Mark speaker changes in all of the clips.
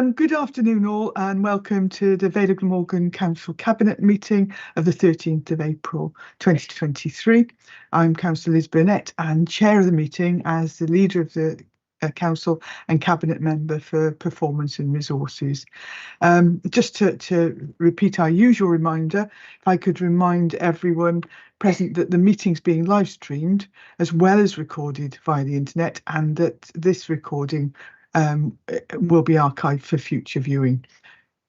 Speaker 1: Good afternoon all, and welcome to the Vale of Glamorgan Council Cabinet meeting of the 13th of April 2023. I'm Councillor Liz Burnett and chair of the meeting as the leader of the Council and Cabinet member for Performance and Resources. Just to repeat our usual reminder, if I could remind everyone present that the meeting's being live streamed as well as recorded via the internet, and that this recording will be archived for future viewing.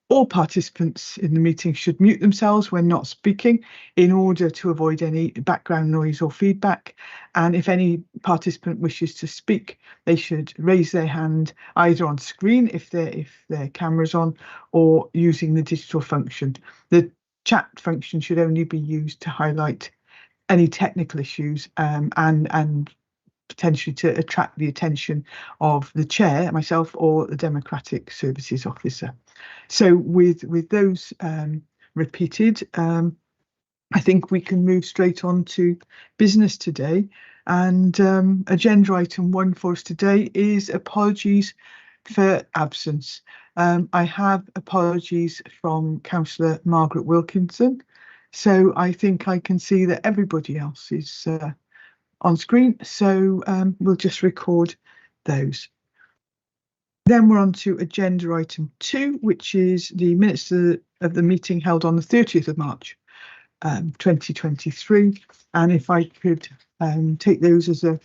Speaker 1: All participants in the meeting should mute themselves when not speaking in order to avoid any background noise or feedback. And if any participant wishes to speak, they should raise their hand either on screen if their camera's on, or using the digital function. The chat function should only be used to highlight any technical issues and potentially to attract the attention of the chair, myself, or the Democratic Services Officer. So with those repeated, I think we can move straight on to business today. And agenda item 1 for us today is apologies for absence. I have apologies from Councillor Margaret Wilkinson. So I think I can see that everybody else is on screen, so we'll just record those. Then we're on to agenda item 2, which is the minutes of the meeting held on the 30th of March 2023. And if I could take those as a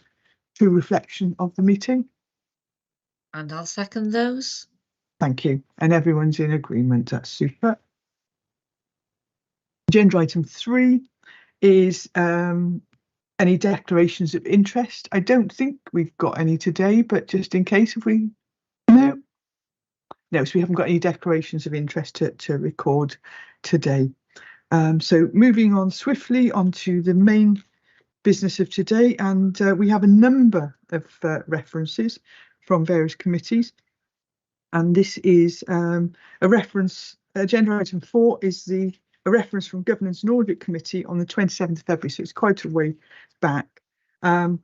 Speaker 1: true reflection of the meeting.
Speaker 2: And I'll second those.
Speaker 1: Thank you. And everyone's in agreement. That's super. Agenda item 3 is any declarations of interest. I don't think we've got any today, but just in case, if we... No, so we haven't got any declarations of interest to record today. So moving on swiftly onto the main business of today, and we have a number of references from various committees. And this is a reference, agenda item 4 is a reference from Governance and Audit Committee on the 27th of February, so it's quite a way back. And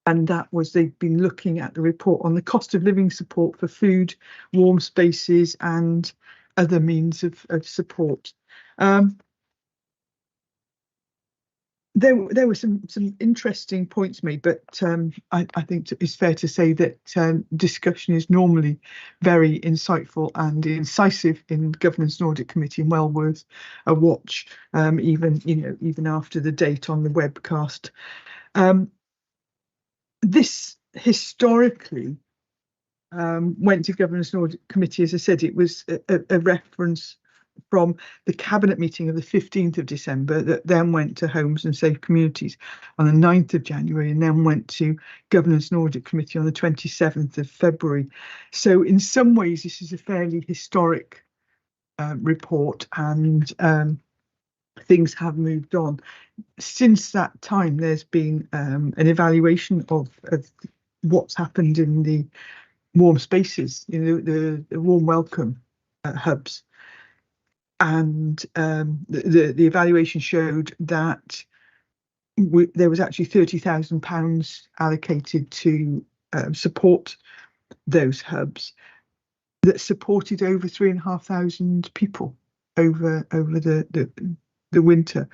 Speaker 1: that was, they've been looking at the report on the cost of living support for food, warm spaces and other means of support. There were some interesting points made, but I think it's fair to say that discussion is normally very insightful and incisive in Governance and Audit Committee, and well worth a watch, even after the date on the webcast. This historically went to Governance and Audit Committee. As I said, it was a reference from the Cabinet meeting of the 15th of December that then went to Homes and Safe Communities on the 9th of January, and then went to Governance and Audit Committee on the 27th of February. So in some ways, this is a fairly historic report, and things have moved on. Since that time, there's been an evaluation of what's happened in the warm spaces, the warm welcome hubs. And the evaluation showed that there was actually £30,000 allocated to support those hubs that supported over 3,500 people over the winter.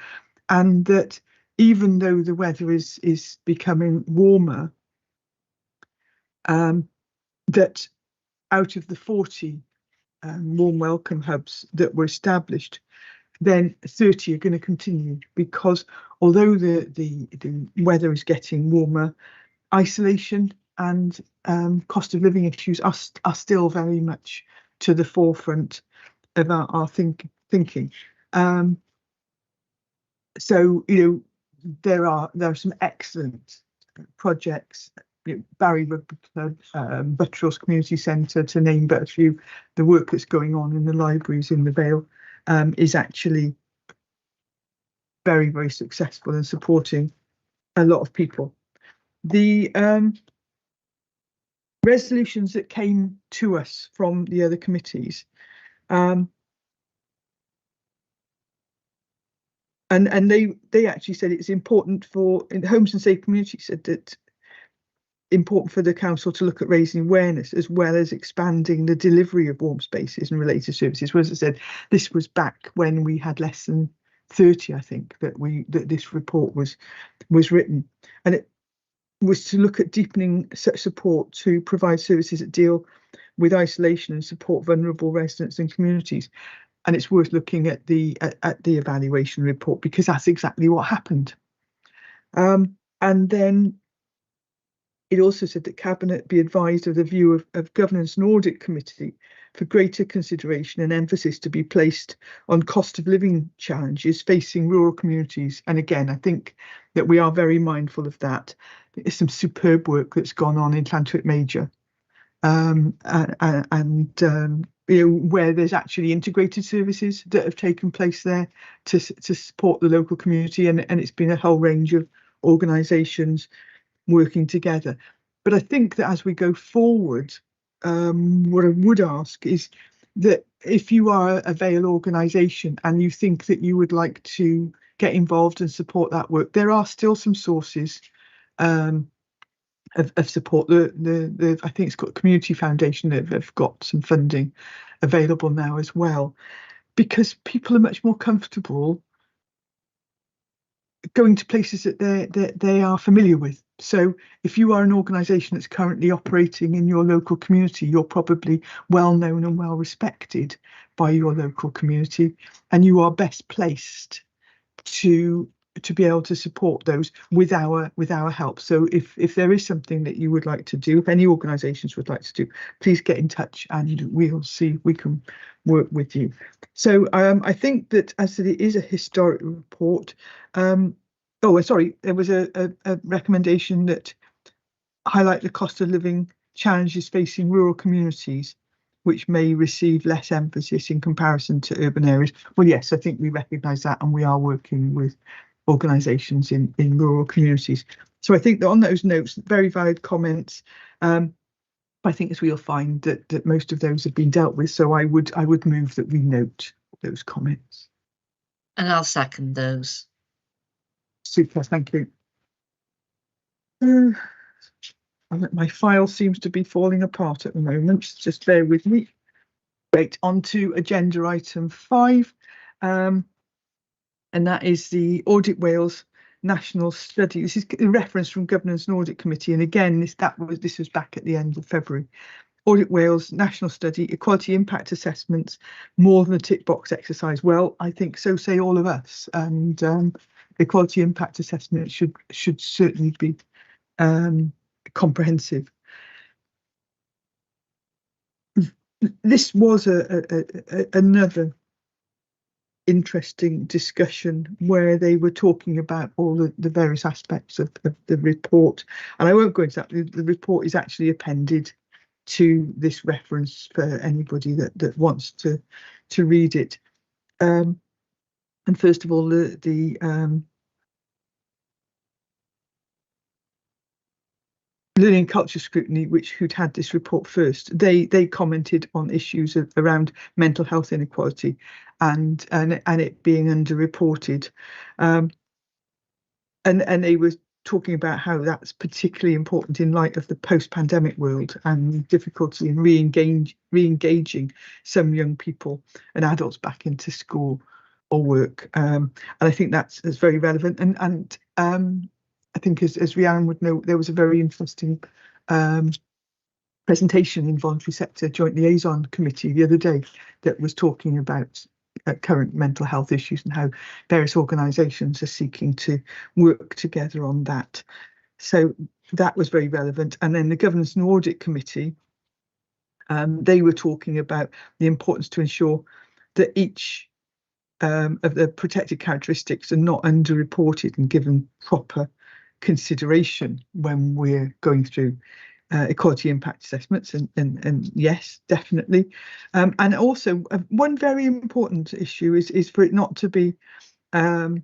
Speaker 1: And that even though the weather is becoming warmer, that out of the 40 warm welcome hubs that were established, then 30 are going to continue, because although the weather is getting warmer, isolation and cost of living issues are still very much to the forefront of our thinking. So there are some excellent projects. Barry Rugby Club, Buttrose Community Centre, to name but a few. The work that's going on in the libraries in the Vale is actually very, very successful in supporting a lot of people. The resolutions that came to us from the other committees, and they actually said it's important for Homes and Safe Communities, said that important for the council to look at raising awareness as well as expanding the delivery of warm spaces and related services. Well, as I said, this was back when we had less than 30, I think, that this report was written, and it was to look at deepening such support to provide services that deal with isolation and support vulnerable residents and communities. And it's worth looking at the evaluation report, because that's exactly what happened. And then it also said that Cabinet be advised of the view of Governance and Audit Committee for greater consideration and emphasis to be placed on cost of living challenges facing rural communities. And again, I think that we are very mindful of that. There's some superb work that's gone on in Llantwit Major, where there's actually integrated services that have taken place there to support the local community, and it's been a whole range of organisations working together. But I think that as we go forward, what I would ask is that if you are a Vale organisation and you think that you would like to get involved and support that work, there are still some sources of support. The I think it's got Community Foundation that have got some funding available now as well, because people are much more comfortable going to places that they are familiar with. So if you are an organisation that's currently operating in your local community, you're probably well known and well respected by your local community, and you are best placed to be able to support those with our help. So if there is something that you would like to do, if any organisations would like to do, please get in touch and we'll see if we can work with you. So I think that, as it is a historic report, there was a recommendation that highlight the cost of living challenges facing rural communities, which may receive less emphasis in comparison to urban areas. Well, yes, I think we recognise that, and we are working with organisations in rural communities. So I think that on those notes, very valid comments. I think as we'll find that most of those have been dealt with. So I would move that we note those comments.
Speaker 2: And I'll second those.
Speaker 1: Super, thank you. My file seems to be falling apart at the moment. Just bear with me. Right, on to agenda item 5, and that is the Audit Wales National Study. This is a reference from Governance and Audit Committee, and again, this was back at the end of February. Audit Wales National Study, Equality Impact Assessments, more than a tick box exercise. Well, I think so say all of us, and equality impact assessment should certainly be comprehensive. This was another interesting discussion where they were talking about all the various aspects of the report, and I won't go into that. The report is actually appended to this reference for anybody that wants to read it. And first of all, the Learning and Culture Scrutiny, who'd had this report first, they commented on issues around mental health inequality and it being underreported, and they were talking about how that's particularly important in light of the post-pandemic world and difficulty in re-engaging some young people and adults back into school or work, and I think that's very relevant. And I think, as Rhiannon would know, there was a very interesting presentation in Voluntary Sector Joint Liaison Committee the other day that was talking about current mental health issues and how various organisations are seeking to work together on that. So that was very relevant. And then the Governance and Audit Committee, they were talking about the importance to ensure that each of the protected characteristics are not underreported and given proper consideration when we're going through equality impact assessments, and yes, definitely. And also one very important issue is for it not to be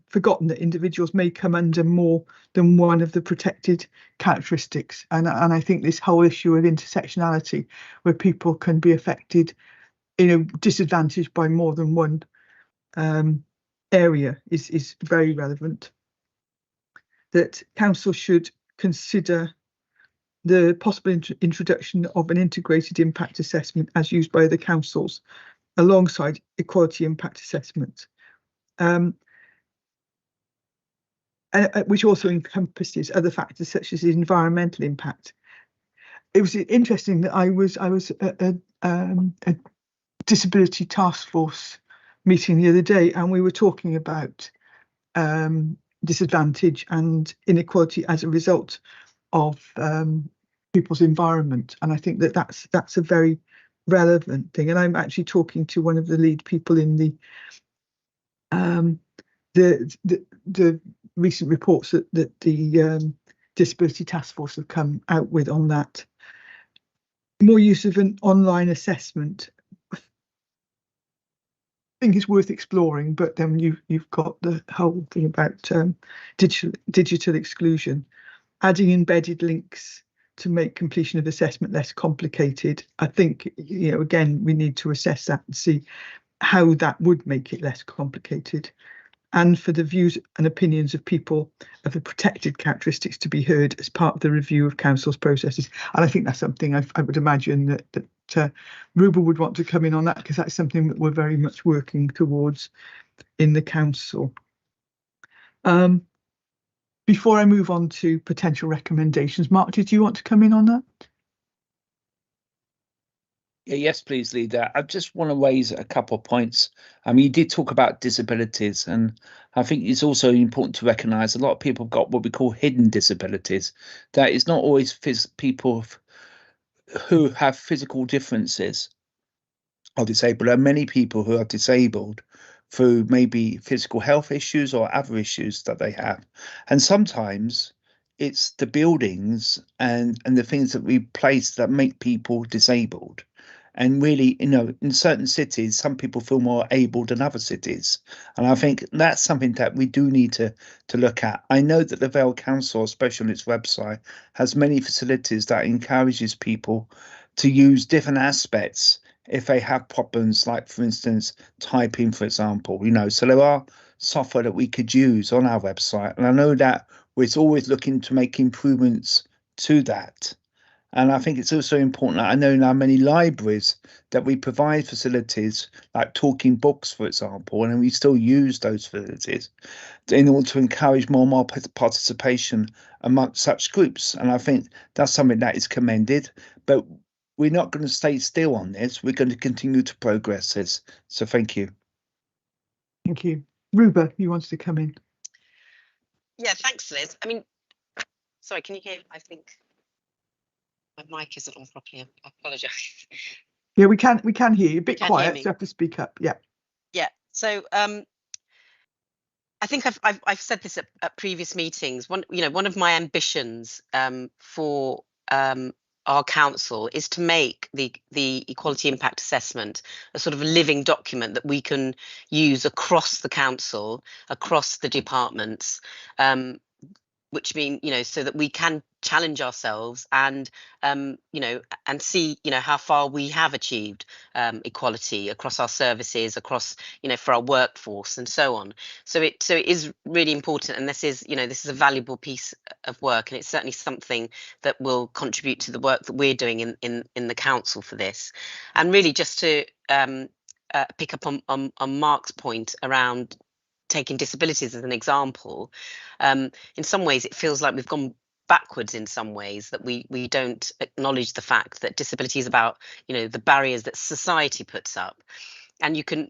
Speaker 1: forgotten that individuals may come under more than one of the protected characteristics, and I think this whole issue of intersectionality, where people can be affected, disadvantaged by more than one area, is very relevant. That council should consider the possible introduction of an integrated impact assessment as used by the councils alongside equality impact assessment, which also encompasses other factors such as the environmental impact. It was interesting that I was at a disability task force meeting the other day, and we were talking about disadvantage and inequality as a result of people's environment, and I think that that's a very relevant thing. And I'm actually talking to one of the lead people in the recent reports that the disability task force have come out with on that. More use of an online assessment, I think, is worth exploring, but then you've got the whole thing about digital exclusion. Adding embedded links to make completion of assessment less complicated. I think, again, we need to assess that and see how that would make it less complicated. And for the views and opinions of people of the protected characteristics to be heard as part of the review of council's processes. And I think that's something I would imagine that Ruba would want to come in on that, because that's something that we're very much working towards in the council. Before I move on to potential recommendations, Mark, did you want to come in on that?
Speaker 3: Yes, please, Leader. I just want to raise a couple of points. You did talk about disabilities, and I think it's also important to recognise a lot of people have got what we call hidden disabilities. That is not always people who have physical differences are disabled. There are many people who are disabled through maybe physical health issues or other issues that they have. And sometimes it's the buildings and the things that we place that make people disabled. And really, in certain cities, some people feel more able than other cities. And I think that's something that we do need to look at. I know that the Vale Council, especially on its website, has many facilities that encourages people to use different aspects if they have problems, like, for instance, typing, for example. So there are software that we could use on our website. And I know that we're always looking to make improvements to that. And I think it's also important that I know now many libraries that we provide facilities like talking books, for example, and we still use those facilities in order to encourage more participation amongst such groups. And I think that's something that is commended, but we're not going to stay still on this. We're going to continue to progress this. So thank you.
Speaker 1: Thank you. Ruba, you wanted to come in?
Speaker 4: Yeah, thanks, Liz. I mean, sorry, can you hear? I think my mic isn't on properly. I apologise.
Speaker 1: Yeah, we can hear you. A bit quiet, so you have to speak up. Yeah.
Speaker 4: Yeah. So I think I've said this at previous meetings. One of my ambitions for our council is to make the equality impact assessment a sort of a living document that we can use across the council, across the departments, which mean, so that we can challenge ourselves and, and see, how far we have achieved equality across our services, across, for our workforce and so on. So it is really important, and this is a valuable piece of work, and it's certainly something that will contribute to the work that we're doing in the council for this. And really, just to pick up on Mark's point around taking disabilities as an example, in some ways it feels like we've gone backwards in some ways, that we don't acknowledge the fact that disability is about the barriers that society puts up. And you can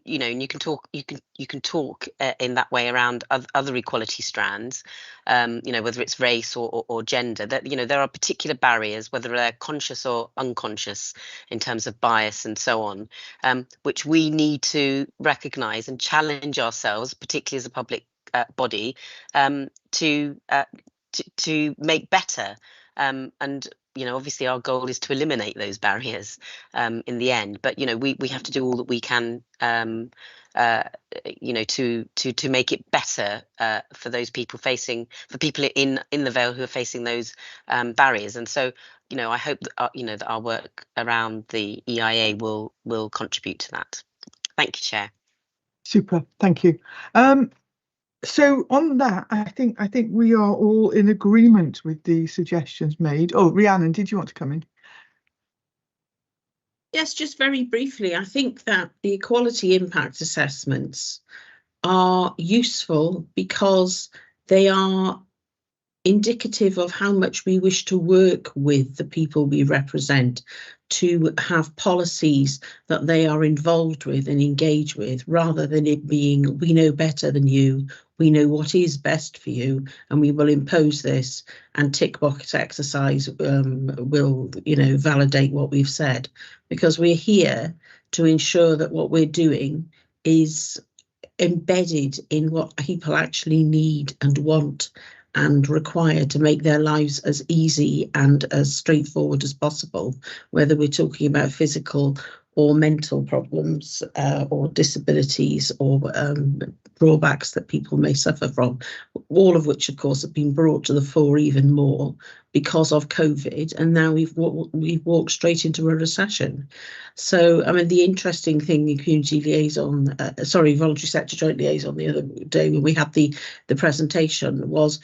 Speaker 4: talk in that way around other equality strands, whether it's race or gender, that there are particular barriers, whether they're conscious or unconscious in terms of bias and so on, which we need to recognise and challenge ourselves, particularly as a public body, to make better. And obviously our goal is to eliminate those barriers in the end, but we have to do all that we can to make it better for those people in the Vale who are facing those barriers. And so I hope that that our work around the EIA will contribute to that. Thank you, Chair.
Speaker 1: Super, thank you. So on that, I think we are all in agreement with the suggestions made. Oh, Rhiannon, did you want to come in?
Speaker 5: Yes, just very briefly, I think that the equality impact assessments are useful because they are indicative of how much we wish to work with the people we represent to have policies that they are involved with and engage with, rather than it being, we know better than you, we know what is best for you, and we will impose this, and tick box exercise will, validate what we've said. Because we're here to ensure that what we're doing is embedded in what people actually need and want and require to make their lives as easy and as straightforward as possible, whether we're talking about physical or mental problems or disabilities or drawbacks that people may suffer from, all of which, of course, have been brought to the fore even more because of COVID. And now we've walked straight into a recession. So, I mean, the interesting thing in community liaison, voluntary sector joint liaison the other day when we had the presentation was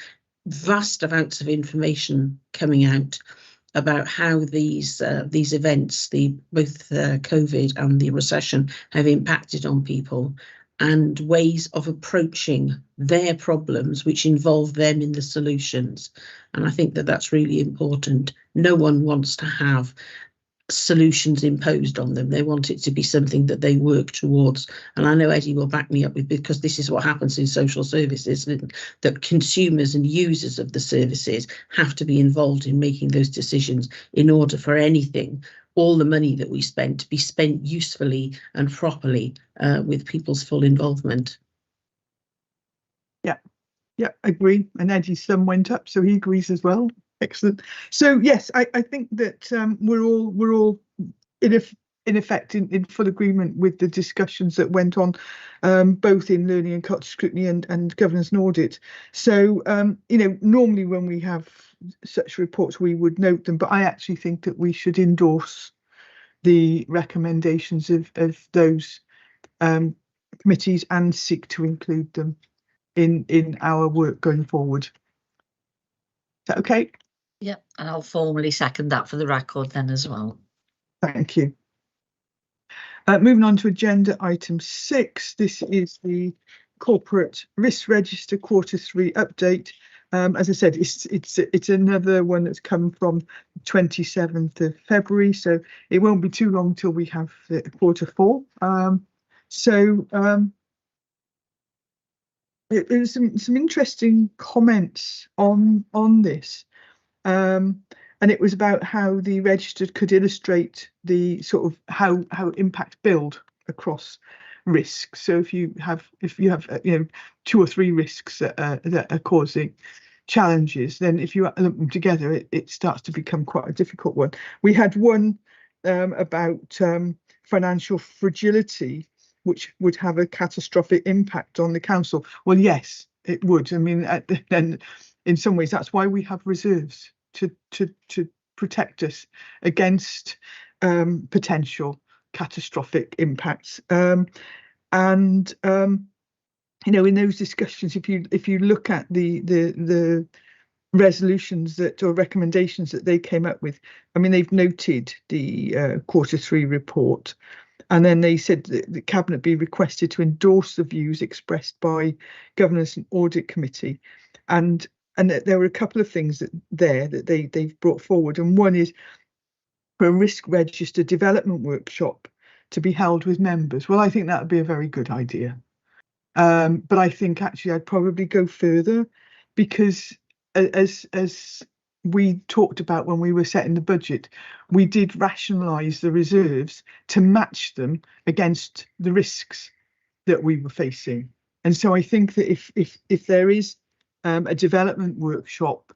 Speaker 5: vast amounts of information coming out about how these events, both COVID and the recession, have impacted on people, and ways of approaching their problems which involve them in the solutions. And I think that that's really important. No one wants to have solutions imposed on them. They want it to be something that they work towards. And I know Eddie will back me up with, because this is what happens in social services, that consumers and users of the services have to be involved in making those decisions in order for anything, all the money that we spend, to be spent usefully and properly with people's full involvement.
Speaker 1: Yeah, agree. And Eddie's thumb went up, so he agrees as well. Excellent. So yes, I think that we're all in effect in full agreement with the discussions that went on, both in learning and culture scrutiny and governance and audit. So normally when we have such reports, we would note them, but I actually think that we should endorse the recommendations of those committees and seek to include them in our work going forward. Is that okay?
Speaker 2: Yeah, and I'll formally second that for the record then as well.
Speaker 1: Thank you. Moving on to agenda item 6. This is the corporate risk register Q3 update. As I said, it's another one that's come from 27th of February, so it won't be too long till we have the Q4. There's some interesting comments on this, and it was about how the registered could illustrate the sort of how impact build across risks. So if you have 2 or 3 risks that are causing challenges, then if you lump them together, it starts to become quite a difficult one. We had one about financial fragility, which would have a catastrophic impact on the council. Well, yes, it would. I mean, then in some ways, that's why we have reserves to protect us against potential catastrophic impacts. In those discussions, if you look at the resolutions or recommendations that they came up with, I mean, they've noted the Q3 report. And then they said that the Cabinet be requested to endorse the views expressed by Governance and Audit Committee. And there were a couple of things that they've brought forward. And one is for a risk register development workshop to be held with members. Well, I think that would be a very good idea. But I think actually I'd probably go further, because as we talked about when we were setting the budget, we did rationalise the reserves to match them against the risks that we were facing. And so I think that if there is a development workshop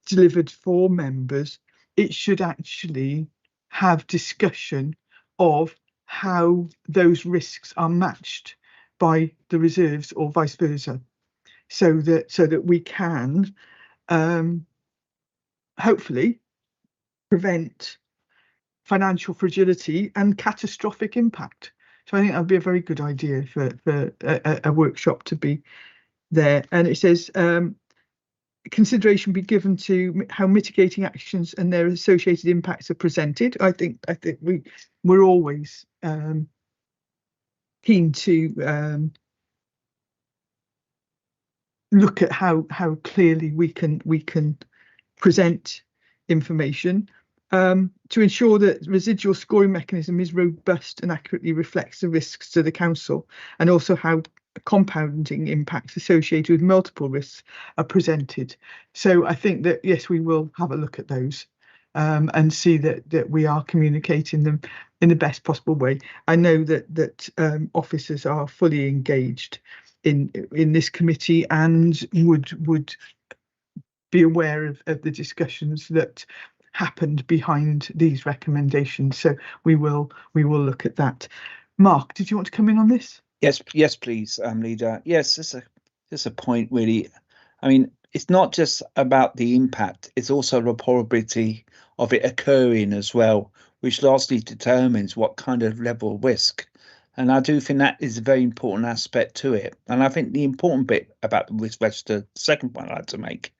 Speaker 1: delivered for members, it should actually have discussion of how those risks are matched by the reserves or vice versa, so that we can hopefully prevent financial fragility and catastrophic impact. So I think that would be a very good idea for a workshop to be there. And it says consideration be given to how mitigating actions and their associated impacts are presented. I think we're always keen to look at how clearly we can present information to ensure that residual scoring mechanism is robust and accurately reflects the risks to the council, and also how compounding impacts associated with multiple risks are presented. So I think that yes, we will have a look at those and see that we are communicating them in the best possible way. I know that officers are fully engaged in this committee and would be aware of the discussions that happened behind these recommendations. So we will look at that. Mark, did you want to come in on this?
Speaker 3: Yes, please, Leader. Yes, it's a point really. I mean, it's not just about the impact; it's also the probability of it occurring as well, which largely determines what kind of level of risk. And I do think that is a very important aspect to it. And I think the important bit about the risk register, the second point I'd like to make,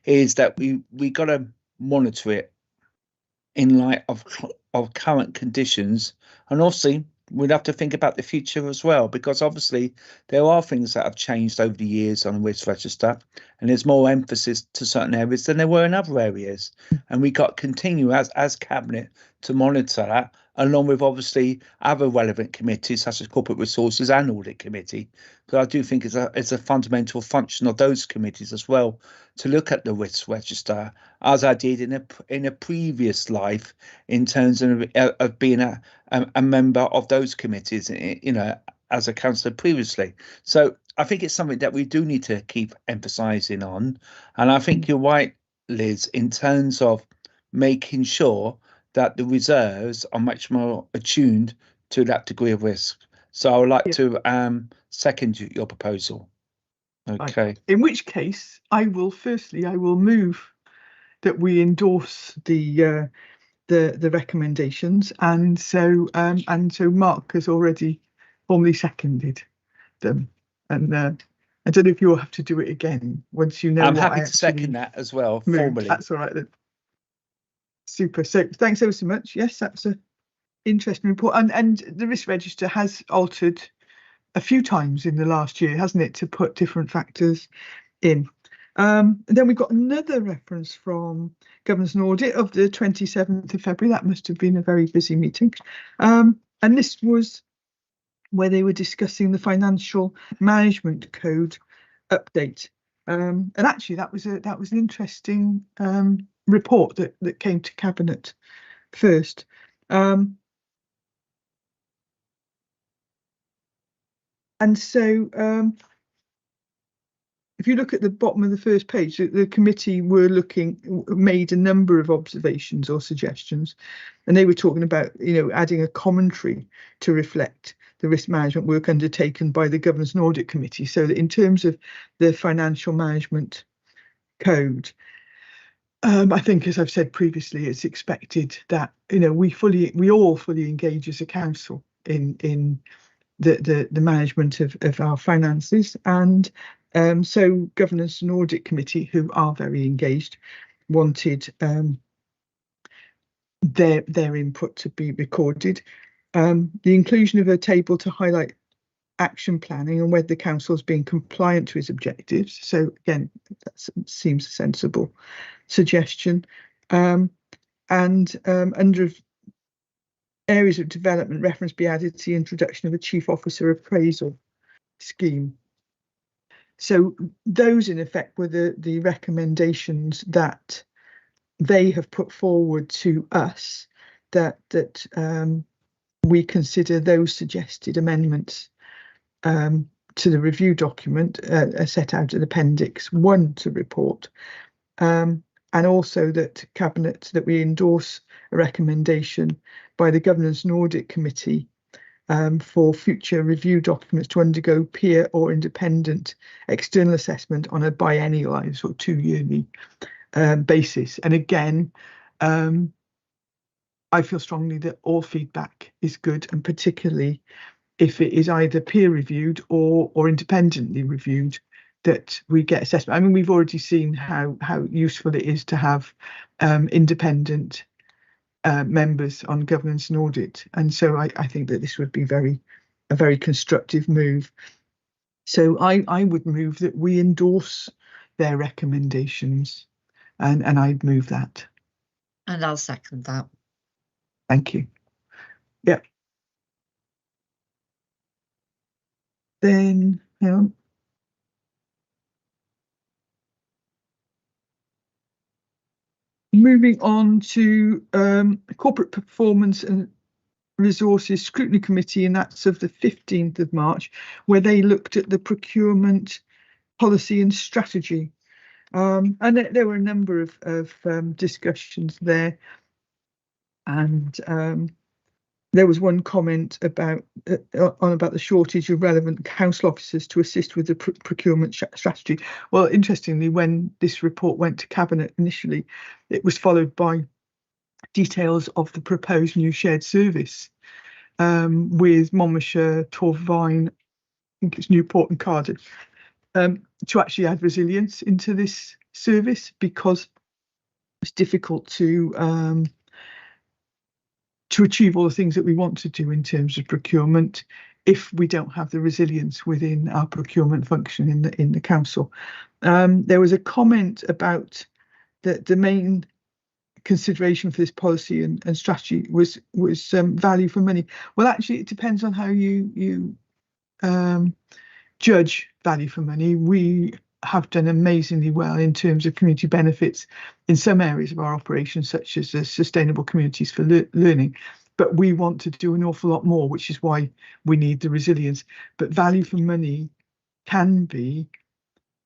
Speaker 3: is that we got to monitor it in light of current conditions, and obviously we'd have to think about the future as well, because obviously there are things that have changed over the years on the risk register, and there's more emphasis to certain areas than there were in other areas, and we got to continue as cabinet to monitor that, along with obviously other relevant committees such as corporate resources and audit committee. But I do think it's a fundamental function of those committees as well to look at the risk register, as I did in a previous life, in terms of being a member of those committees, you know, as a councillor previously. So I think it's something that we do need to keep emphasising on. And I think you're right, Liz, in terms of making sure that the reserves are much more attuned to that degree of risk. So I would like to second your proposal. Okay.
Speaker 1: Right. In which case, I will move that we endorse the recommendations, and so Mark has already formally seconded them, and I don't know if you'll have to do it again once you know.
Speaker 3: I'm happy to second that as well formally.
Speaker 1: That's all right then. Super. So thanks ever so much. Yes, that's a interesting report, and the risk register has altered a few times in the last year, hasn't it, to put different factors in. And then we've got another reference from Governance and Audit of the 27th of February. That must have been a very busy meeting. And this was where they were discussing the Financial Management Code update. And actually, that was an interesting report that came to Cabinet first. And so if you look at the bottom of the first page, the committee made a number of observations or suggestions, and they were talking about, adding a commentary to reflect the risk management work undertaken by the Governance and Audit Committee, so that in terms of the Financial Management Code, I think, as I've said previously, it's expected that we all fully engage as a council in the management of our finances, and so Governance and Audit Committee, who are very engaged, wanted their input to be recorded. The inclusion of a table to highlight action planning and whether the council has been compliant to its objectives. So again, that seems a sensible suggestion. And under areas of development, reference be added to the introduction of a chief officer appraisal scheme. So those, in effect, were the recommendations that they have put forward to us, that we consider those suggested amendments to the review document set out in Appendix 1 to report, and also that we endorse a recommendation by the Governance and Audit Committee for future review documents to undergo peer or independent external assessment on a biennial, or 2-yearly basis. And again, I feel strongly that all feedback is good, and particularly if it is either peer reviewed or independently reviewed, that we get assessment. I mean, we've already seen how useful it is to have independent members on governance and audit, and so I think that this would be a very constructive move. So I would move that we endorse their recommendations, and I'd move that.
Speaker 2: And I'll second that.
Speaker 1: Thank you. Yep. Then, hang on. Moving on to Corporate Performance and Resources Scrutiny Committee, and that's of the 15th of March, where they looked at the procurement policy and strategy. And there were a number of discussions there. And there was one comment about the shortage of relevant council officers to assist with the procurement strategy. Well, interestingly, when this report went to Cabinet initially, it was followed by details of the proposed new shared service with Monmouthshire, Torvine, I think it's Newport and Cardiff, to actually add resilience into this service, because it's difficult to achieve all the things that we want to do in terms of procurement if we don't have the resilience within our procurement function in the council. There was a comment about that the main consideration for this policy and strategy was value for money. Well, actually, it depends on how you judge value for money. We have done amazingly well in terms of community benefits in some areas of our operations, such as the sustainable communities for learning, but we want to do an awful lot more, which is why we need the resilience. But value for money can be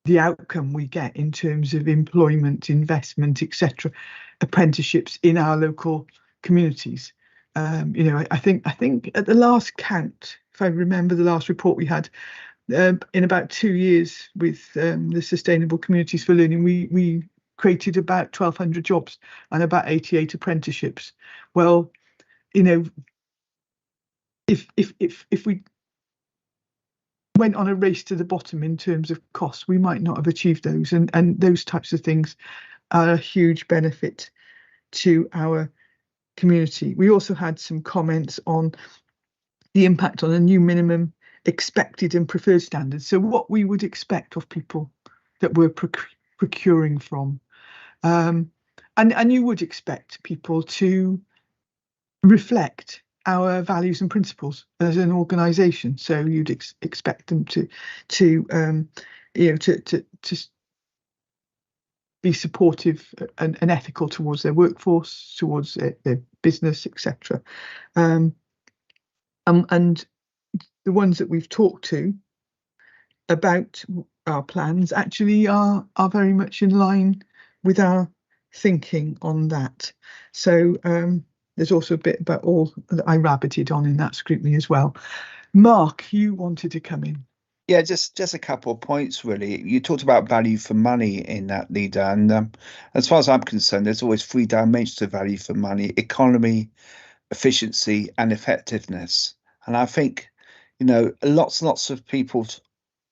Speaker 1: the outcome we get in terms of employment, investment, etc., apprenticeships in our local communities. I think at the last count, if I remember the last report we had, in about 2 years with the Sustainable Communities for Learning, we created about 1,200 jobs and about 88 apprenticeships. Well, if we went on a race to the bottom in terms of costs, we might not have achieved those, and those types of things are a huge benefit to our community. We also had some comments on the impact on a new minimum expected and preferred standards, so what we would expect of people that we're procuring from, and you would expect people to reflect our values and principles as an organisation. So you'd expect them to be supportive and ethical towards their workforce, towards their business, etc. And the ones that we've talked to about our plans actually are very much in line with our thinking on that. So there's also a bit about all that I rabbited on in that scrutiny as well. Mark, you wanted to come in.
Speaker 3: Yeah, just a couple of points, really. You talked about value for money in that, Leader, and as far as I'm concerned, there's always 3 dimensions to value for money: economy, efficiency, and effectiveness. And I think, lots of people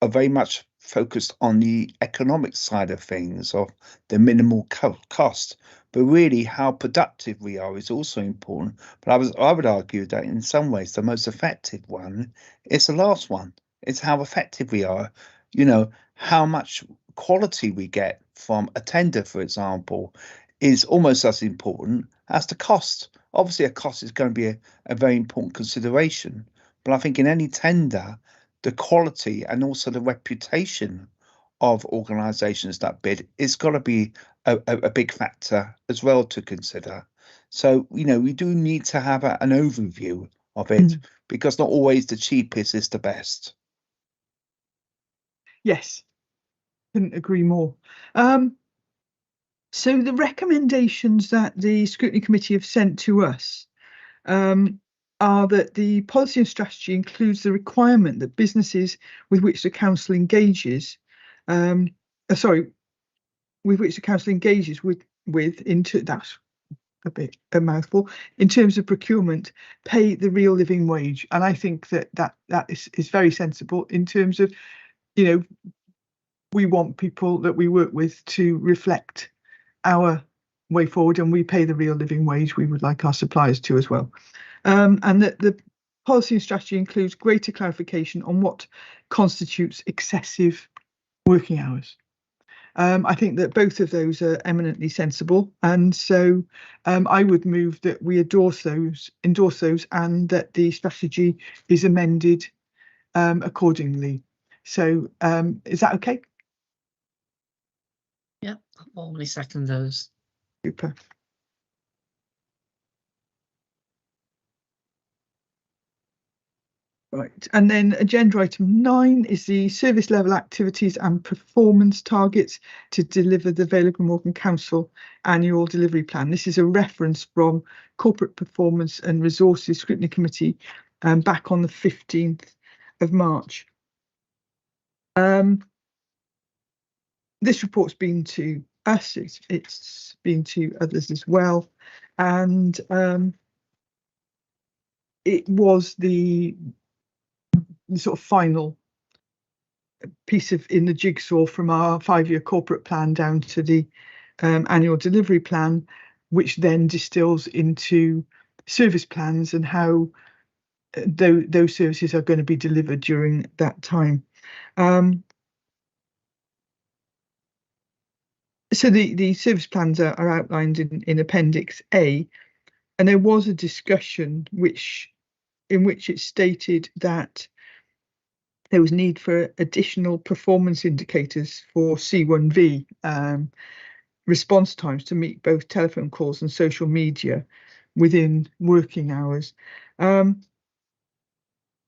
Speaker 3: are very much focused on the economic side of things, of the minimal cost, but really how productive we are is also important. But I would argue that in some ways the most effective one is the last one. It's how effective we are, how much quality we get from a tender, for example, is almost as important as the cost. Obviously, a cost is going to be a very important consideration, but I think in any tender, the quality and also the reputation of organisations that bid is got to be a big factor as well to consider. So, we do need to have an overview of it, because not always the cheapest is the best.
Speaker 1: Yes, couldn't agree more. So the recommendations that the Scrutiny Committee have sent to us are that the policy and strategy includes the requirement that businesses with which the council engages, with a mouthful. In terms of procurement, pay the real living wage, and I think that is very sensible in terms of, you know, we want people that we work with to reflect our way forward, and we pay the real living wage. We would like our suppliers to as well. And that the policy and strategy includes greater clarification on what constitutes excessive working hours. I think that both of those are eminently sensible, and so I would move that we endorse those, and that the strategy is amended accordingly. So is that okay?
Speaker 2: Yeah, I'll formally second those.
Speaker 1: Super. Right, and then agenda item 9 is the service level activities and performance targets to deliver the Vale of Glamorgan Council annual delivery plan. This is a reference from Corporate Performance and Resources Scrutiny Committee back on the 15th of March. This report's been to us, it's been to others as well, and it was the sort of final piece in the jigsaw from our 5-year corporate plan down to the annual delivery plan, which then distills into service plans and how those services are going to be delivered during that time. So the service plans are outlined in Appendix A, and there was a discussion in which it stated that there was need for additional performance indicators for C1V response times to meet both telephone calls and social media within working hours.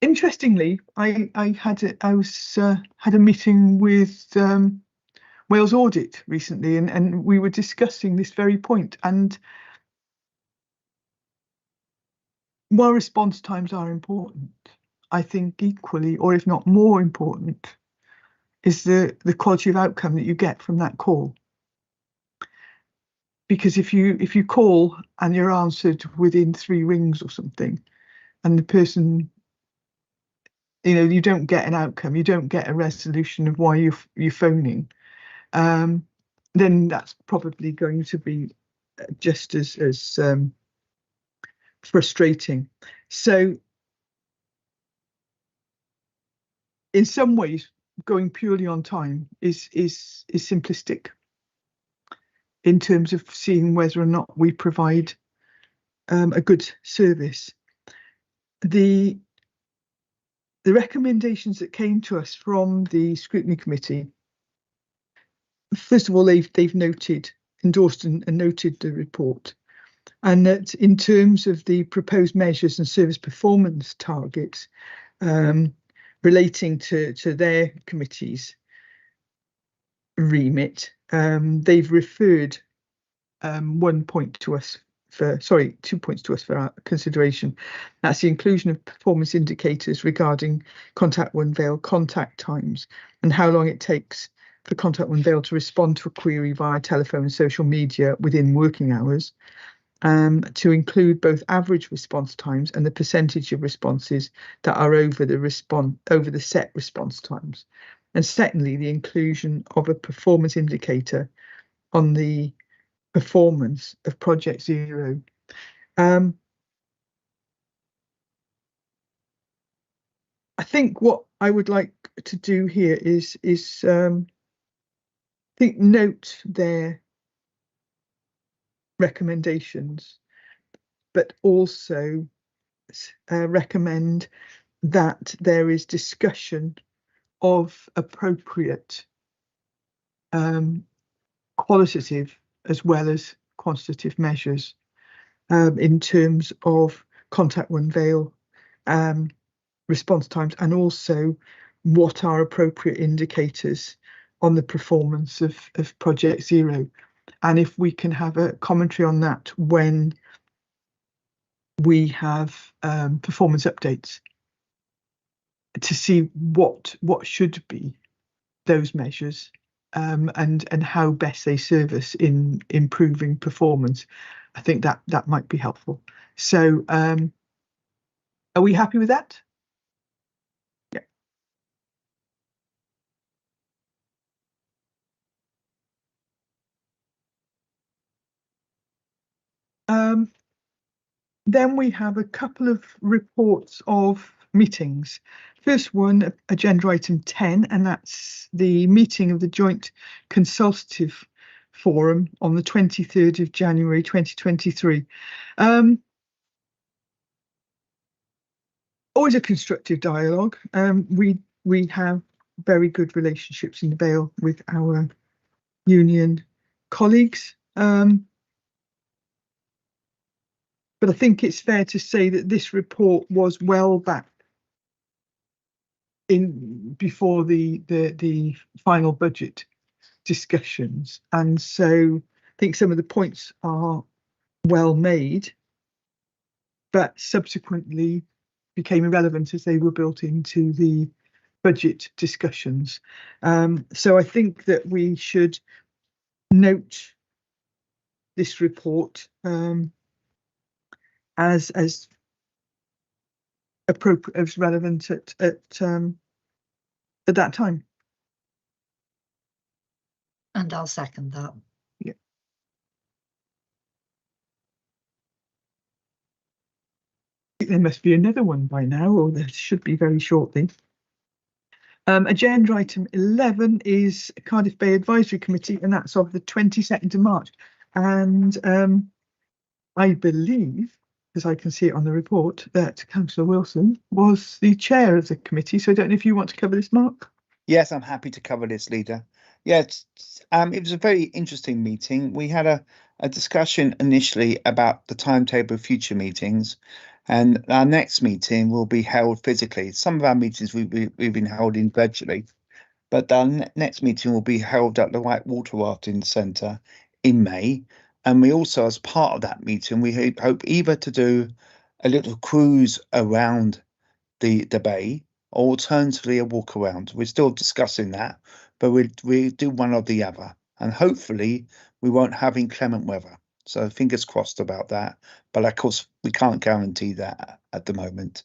Speaker 1: Interestingly, I had a meeting with Wales Audit recently, and we were discussing this very point. And while response times are important, I think equally, or if not more important, is the quality of outcome that you get from that call. Because if you call and you're answered within 3 rings or something, and the person, you know, you don't get an outcome, you don't get a resolution of why you're phoning, then that's probably going to be just as frustrating. So in some ways, going purely on time is simplistic in terms of seeing whether or not we provide a good service. The recommendations that came to us from the scrutiny committee, first of all, they've endorsed and noted the report, and that in terms of the proposed measures and service performance targets relating to their committee's remit, they've referred 2 points to us for our consideration. That's the inclusion of performance indicators regarding Contact One Vale contact times and how long it takes for Contact One Vale to respond to a query via telephone and social media within working hours, to include both average response times and the percentage of responses that are over the set response times. And secondly, the inclusion of a performance indicator on the performance of Project Zero. I think what I would like to do here is note their recommendations, but also recommend that there is discussion of appropriate qualitative as well as quantitative measures in terms of Contact One Vale response times, and also what are appropriate indicators on the performance of Project Zero. And if we can have a commentary on that when we have performance updates, to see what should be those measures and how best they serve us in improving performance. I think that might be helpful. So are we happy with that? Yeah. Then we have a couple of reports of meetings. First one, agenda item 10, and that's the meeting of the Joint Consultative Forum on the 23rd of January 2023. Always a constructive dialogue. We have very good relationships in the Vale with our union colleagues. But I think it's fair to say that this report was well back in before the final budget discussions, and so I think some of the points are well made, but subsequently became irrelevant as they were built into the budget discussions. So I think that we should note this report as appropriate, as relevant at that time.
Speaker 2: And I'll second that.
Speaker 1: Yeah. There must be another one by now, or there should be very shortly. Agenda item 11 is Cardiff Bay Advisory Committee, and that's of the 22nd of March. And I believe, because I can see it on the report, that Councillor Wilson was the chair of the committee. So I don't know if you want to cover this, Mark.
Speaker 3: Yes, I'm happy to cover this, Leader. Yeah, it was a very interesting meeting. We had a discussion initially about the timetable of future meetings, and our next meeting will be held physically. Some of our meetings we've been holding virtually, but our next meeting will be held at the White Water Rafting Centre in May. And we also, as part of that meeting, we hope either to do a little cruise around the bay, or alternatively a walk around. We're still discussing that, but we do one or the other, and hopefully we won't have inclement weather. So fingers crossed about that, but of course we can't guarantee that at the moment.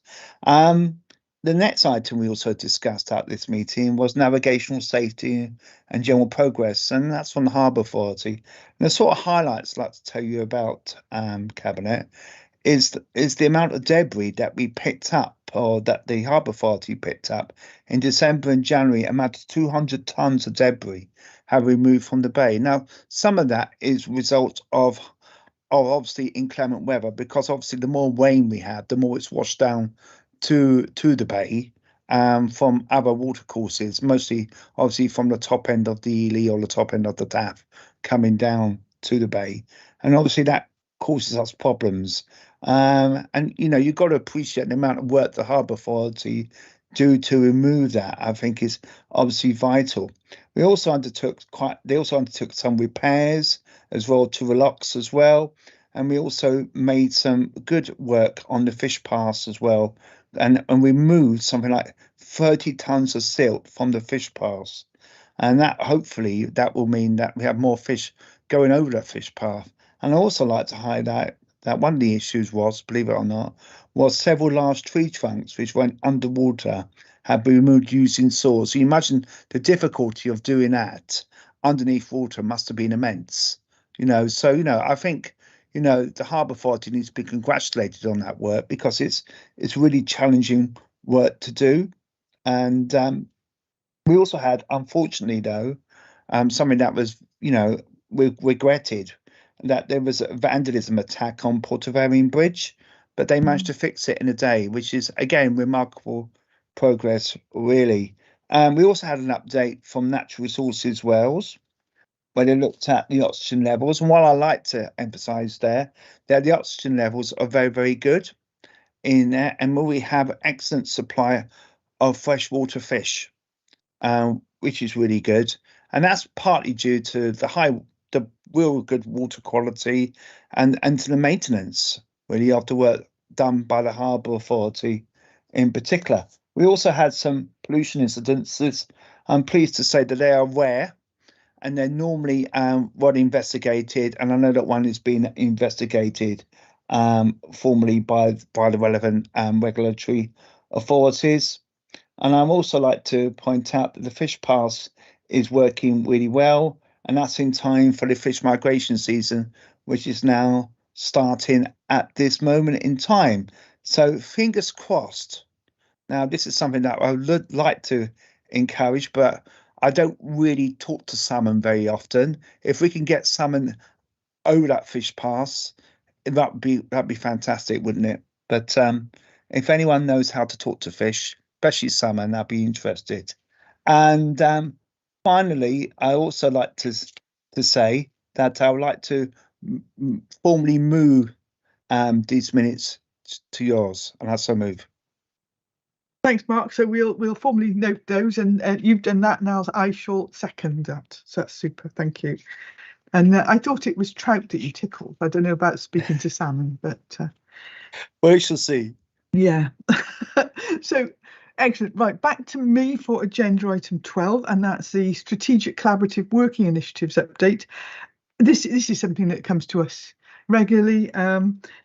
Speaker 3: The next item we also discussed at this meeting was navigational safety and general progress, and that's from the Harbour Authority. And the sort of highlights I'd like to tell you about, Cabinet, is the amount of debris that we picked up, or that the Harbour Authority picked up in December and January. Amount of 200 tonnes of debris have removed from the bay. Now, some of that is result of obviously inclement weather, because obviously the more rain we have, the more it's washed down to the bay from other watercourses, mostly obviously from the top end of the Ely or the top end of the Taff coming down to the bay, and obviously that causes us problems. And you've got to appreciate the amount of work the Harbour Authority do to remove that. I think is obviously vital. They also undertook some repairs as well to Relocks as well, and we also made some good work on the fish pass as well, and we moved something like 30 tonnes of silt from the fish pass, and that hopefully that will mean that we have more fish going over that fish path. And I also like to highlight that one of the issues was, believe it or not, was several large tree trunks which went underwater had been removed using saws. So you imagine the difficulty of doing that underneath water must have been immense. So I think the Harbour Authority needs to be congratulated on that work, because it's really challenging work to do. And we also had, unfortunately though, something that was we regretted, that there was a vandalism attack on Portavarian Bridge, but they managed to fix it in a day, which is again remarkable progress, really. We also had an update from Natural Resources Wales, where they looked at the oxygen levels. And while I like to emphasise there that the oxygen levels are very, very good in there, and we have excellent supply of freshwater fish, which is really good. And that's partly due to the real good water quality and to the maintenance really of the work done by the Harbour Authority in particular. We also had some pollution incidences. I'm pleased to say that they are rare, and they're normally well investigated. And I know that one is being investigated formally by the relevant regulatory authorities. And I'd also like to point out that the Fish Pass is working really well, and that's in time for the fish migration season, which is now starting at this moment in time. So fingers crossed. Now, this is something that I would like to encourage, but I don't really talk to salmon very often. If we can get salmon over that Fish Pass, that'd be fantastic, wouldn't it? But if anyone knows how to talk to fish, especially salmon, I'd be interested. And finally, I also like to say that I would like to formally move these minutes to yours, and that's so move.
Speaker 1: Thanks, Mark. So we'll formally note those, and you've done that now. I shall second that. So that's super. Thank you. And I thought it was trout that you tickled. I don't know about speaking to salmon, but
Speaker 3: well, we shall see.
Speaker 1: Yeah. So excellent. Right, back to me for agenda item 12, and that's the Strategic Collaborative Working Initiatives update. This is something that comes to us regularly.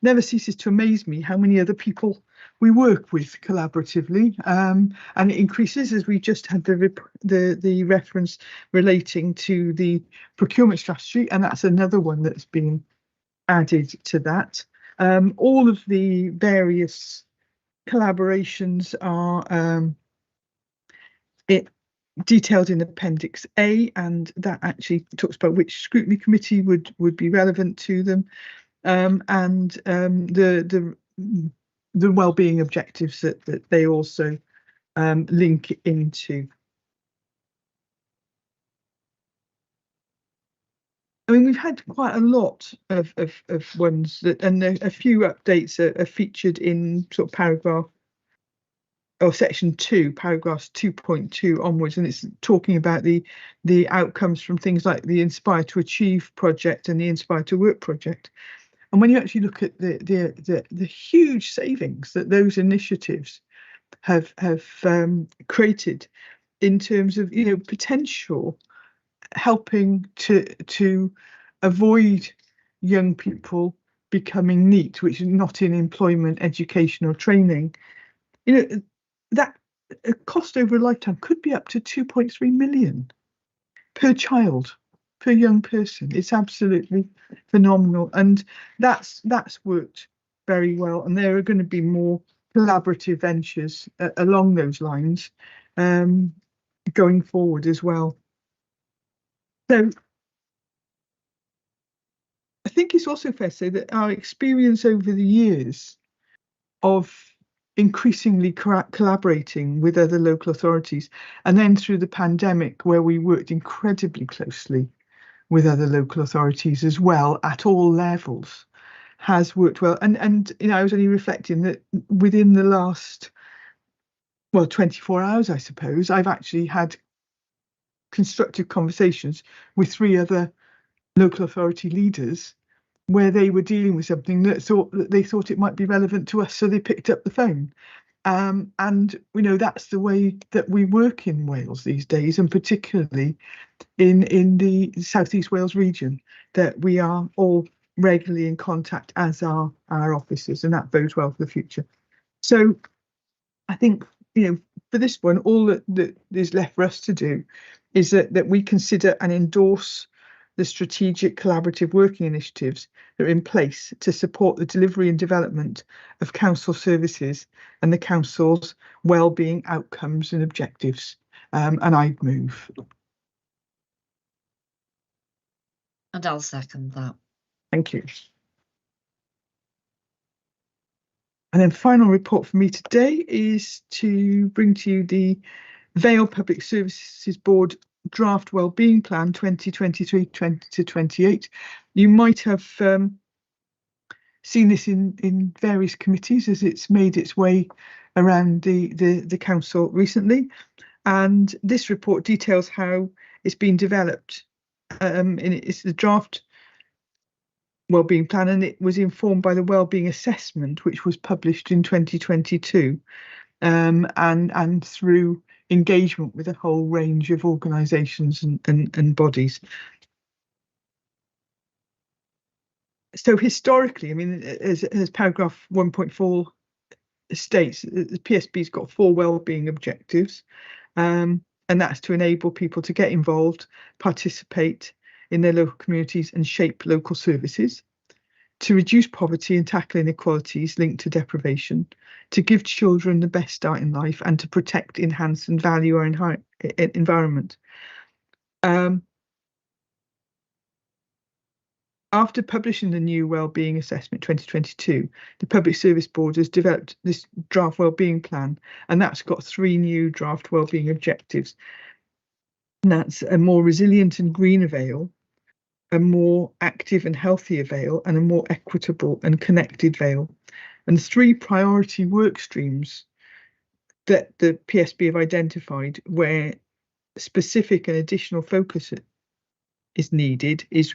Speaker 1: Never ceases to amaze me how many other people we work with collaboratively, and it increases as we just had the reference relating to the procurement strategy, and that's another one that's been added to that. All of the various collaborations are detailed in Appendix A, and that actually talks about which scrutiny committee would be relevant to them, and the well-being objectives that they also link into. I mean, we've had quite a lot of ones that, and a few updates are featured in sort of paragraph or section 2, paragraphs 2.2 onwards, and it's talking about the outcomes from things like the Inspire to Achieve project and the Inspire to Work project. And when you actually look at the huge savings that those initiatives have created in terms of, you know, potential helping to avoid young people becoming NEET, which is not in employment, education or training, you know, that cost over a lifetime could be up to 2.3 million per child, per young person. It's absolutely phenomenal, and that's worked very well. And there are going to be more collaborative ventures along those lines going forward as well. So I think it's also fair to say that our experience over the years of increasingly collaborating with other local authorities, and then through the pandemic where we worked incredibly closely with other local authorities as well at all levels, has worked well. And you know, I was only reflecting that within the last 24 hours, I suppose, I've actually had constructive conversations with 3 other local authority leaders where they were dealing with something that they thought it might be relevant to us, so they picked up the phone. And you know, that's the way that we work in Wales these days, and particularly in the South East Wales region, that we are all regularly in contact, as are our officers, and that bodes well for the future. So I think, you know, for this one, all that is left for us to do is that we consider and endorse the strategic collaborative working initiatives that are in place to support the delivery and development of council services and the council's wellbeing outcomes and objectives. And I'd move.
Speaker 2: And I'll second that.
Speaker 1: Thank you. And then final report for me today is to bring to you the Vale Public Services Board Draft Wellbeing Plan 2023-2028. You might have seen this in various committees as it's made its way around the council recently. And this report details how it's been developed. It's the draft wellbeing plan, and it was informed by the wellbeing assessment, which was published in 2022. and through engagement with a whole range of organisations and bodies. So historically, I mean, as paragraph 1.4 states, the PSB's got 4 wellbeing objectives, and that's to enable people to get involved, participate in their local communities and shape local services, to reduce poverty and tackle inequalities linked to deprivation, to give children the best start in life, and to protect, enhance and value our environment. After publishing the new Wellbeing Assessment 2022, the Public Service Board has developed this draft wellbeing plan, and that's got 3 new draft wellbeing objectives. And that's a more resilient and greener Vale, a more active and healthier Vale, and a more equitable and connected Vale. And 3 priority work streams that the PSB have identified where specific and additional focus is needed is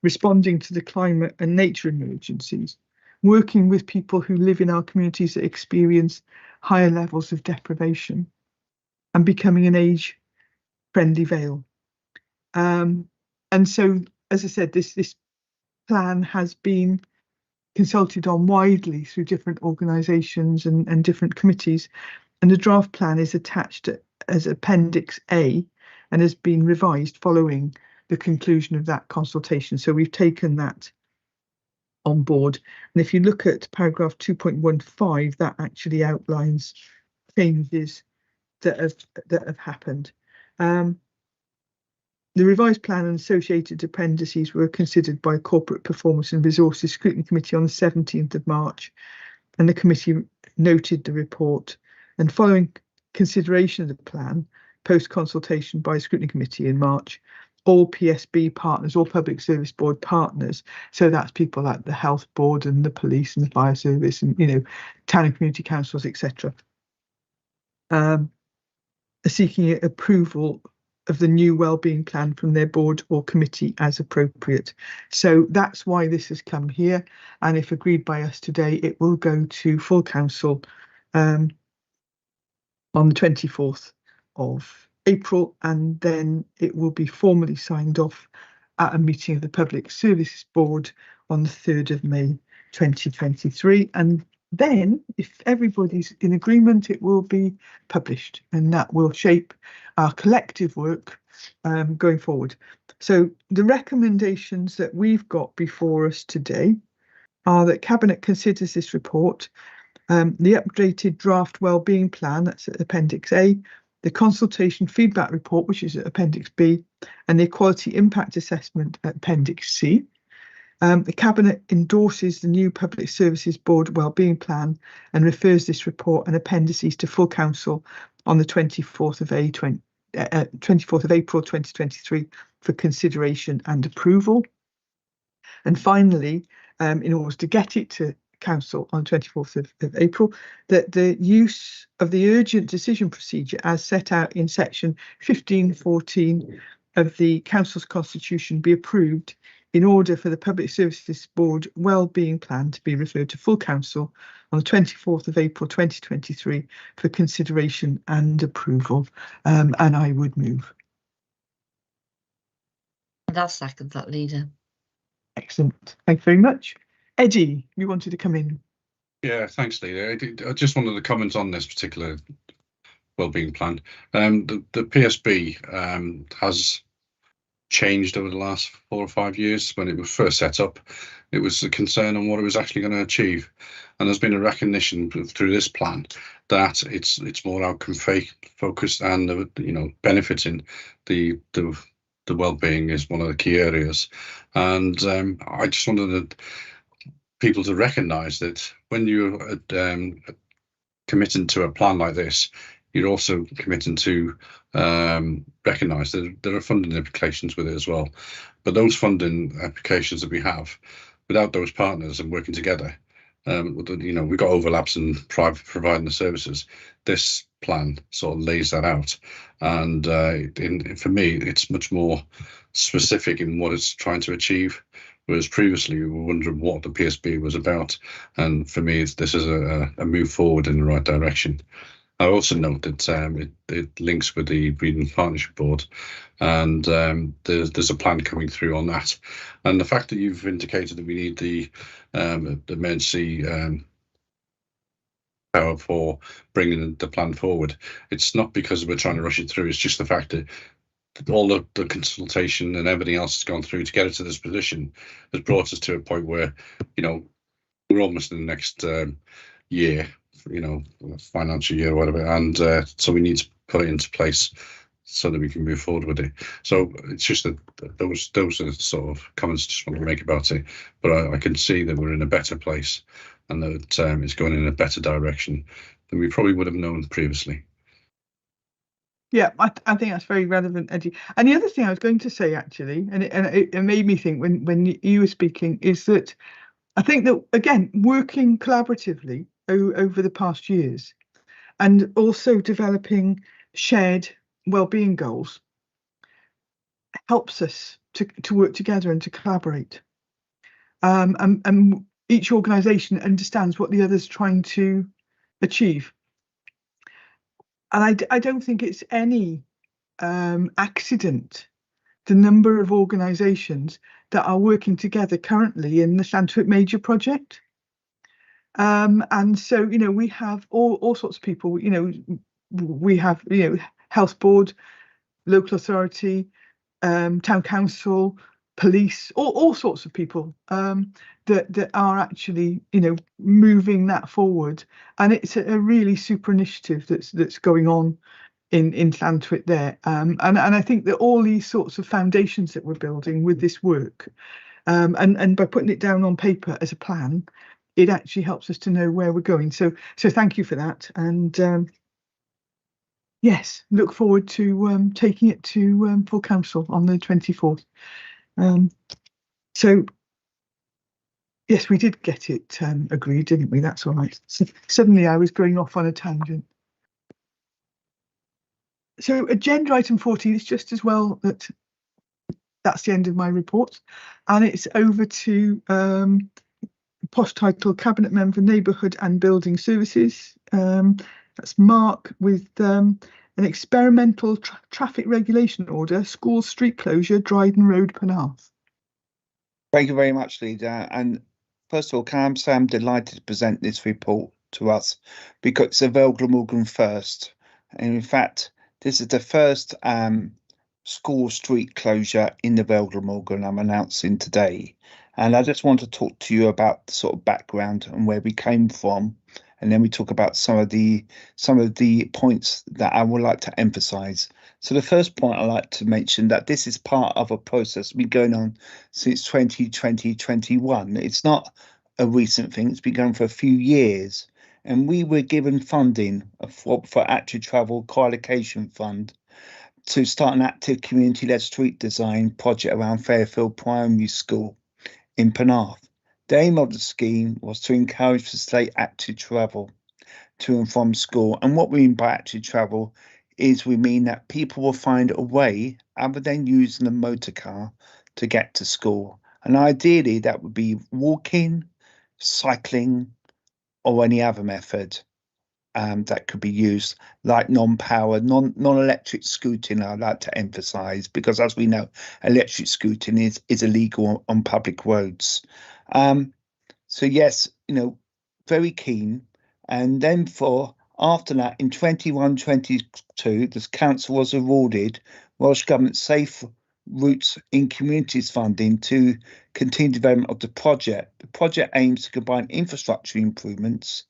Speaker 1: responding to the climate and nature emergencies, working with people who live in our communities that experience higher levels of deprivation, and becoming an age-friendly Vale. And so, as I said, this plan has been consulted on widely through different organisations and different committees, and the draft plan is attached as Appendix A and has been revised following the conclusion of that consultation. So we've taken that on board. And if you look at paragraph 2.15, that actually outlines changes that have happened. The revised plan and associated appendices were considered by Corporate Performance and Resources Scrutiny Committee on the 17th of March, and the committee noted the report. And following consideration of the plan, post-consultation by Scrutiny Committee in March, all PSB partners, all Public Service Board partners, so that's people like the Health Board and the Police and the Fire Service and, you know, town and community councils, etc., are seeking approval of the new wellbeing plan from their board or committee as appropriate. So that's why this has come here, and if agreed by us today, it will go to full council on the 24th of April, and then it will be formally signed off at a meeting of the Public Services Board on the 3rd of May 2023. And then, if everybody's in agreement, it will be published, and that will shape our collective work going forward. So the recommendations that we've got before us today are that Cabinet considers this report, the updated draft wellbeing plan, that's at Appendix A, the consultation feedback report, which is at Appendix B, and the equality impact assessment at Appendix C. The Cabinet endorses the new Public Services Board wellbeing plan and refers this report and appendices to full council on the 24th of April 2023 for consideration and approval. And finally, in order to get it to Council on 24th of April, that the use of the urgent decision procedure as set out in section 1514 of the Council's Constitution be approved in order for the Public Services Board wellbeing plan to be referred to full Council on the 24th of April 2023 for consideration and approval. And I would move.
Speaker 2: And I'll second that, Leader.
Speaker 1: Excellent. Thank you very much. Eddie, you wanted to come in.
Speaker 6: Yeah, thanks, Leader. I just wanted to comment on this particular wellbeing plan. The PSB has changed over the last 4 or 5 years. When it was first set up, it was a concern on what it was actually going to achieve, and there's been a recognition through this plan that it's more outcome focused, and benefiting the well-being is one of the key areas. And I just wanted people to recognise that when you're committing to a plan like this, you're also committing to recognise that there are funding implications with it as well. But those funding applications that we have, without those partners and working together, we've got overlaps in providing the services. This plan sort of lays that out, and for me, it's much more specific in what it's trying to achieve. Whereas previously we were wondering what the PSB was about, and for me, this is a move forward in the right direction. I also note that it links with the Breeding Partnership Board, and there's a plan coming through on that. And the fact that you've indicated that we need the emergency power for bringing the plan forward, it's not because we're trying to rush it through. It's just the fact that all the consultation and everything else has gone through to get it to this position has brought us to a point where, we're almost in the next year, financial year or whatever, and so we need to put it into place so that we can move forward with it. So it's just that those are the sort of comments I just want to make about it. But I can see that we're in a better place, and that it's going in a better direction than we probably would have known previously.
Speaker 1: Yeah, I think that's very relevant, Eddie. And the other thing I was going to say, actually, and it made me think when you were speaking, is that I think that, again, working collaboratively over the past years, and also developing shared wellbeing goals, helps us to work together and to collaborate. And each organisation understands what the other's trying to achieve. And I don't think it's any accident the number of organisations that are working together currently in the Llantwit Major project. And so, we have all sorts of people. We have Health Board, local authority, town council, police, all sorts of people that are actually moving that forward. And it's a really super initiative that's going on in Llantwit there. And I think that all these sorts of foundations that we're building with this work, and by putting it down on paper as a plan, it actually helps us to know where we're going. So thank you for that. And yes, look forward to taking it to full council on the 24th. So yes, we did get it agreed, didn't we? That's all right. So suddenly I was going off on a tangent. So agenda item 14 is just as well that's the end of my report, and it's over to post title Cabinet Member Neighbourhood and Building Services. That's Mark with an experimental traffic regulation order, school street closure, Dryden Road, Penarth.
Speaker 3: Thank you very much, Leader. And first of all, can I say I'm delighted to present this report to us because it's a Vale Glamorgan first. And in fact, this is the first school street closure in the Vale Glamorgan I'm announcing today. And I just want to talk to you about the sort of background and where we came from. And then we talk about some of the points that I would like to emphasise. So the first point I'd like to mention that this is part of a process been going on since 2020-21. It's not a recent thing, it's been going for a few years. And we were given funding for Active Travel Co-allocation Fund to start an active community-led street design project around Fairfield Primary School in Penarth. The aim of the scheme was to encourage facilitate active travel to and from school. And what we mean by active travel is we mean that people will find a way other than using a motor car to get to school. And ideally that would be walking, cycling, or any other method that could be used, like non-powered, non-electric scooting. I'd like to emphasise, because as we know, electric scooting is illegal on public roads. So yes, very keen. And then after that, in 21-22, the council was awarded Welsh Government Safe Routes in Communities funding to continue development of the project. The project aims to combine infrastructure improvements,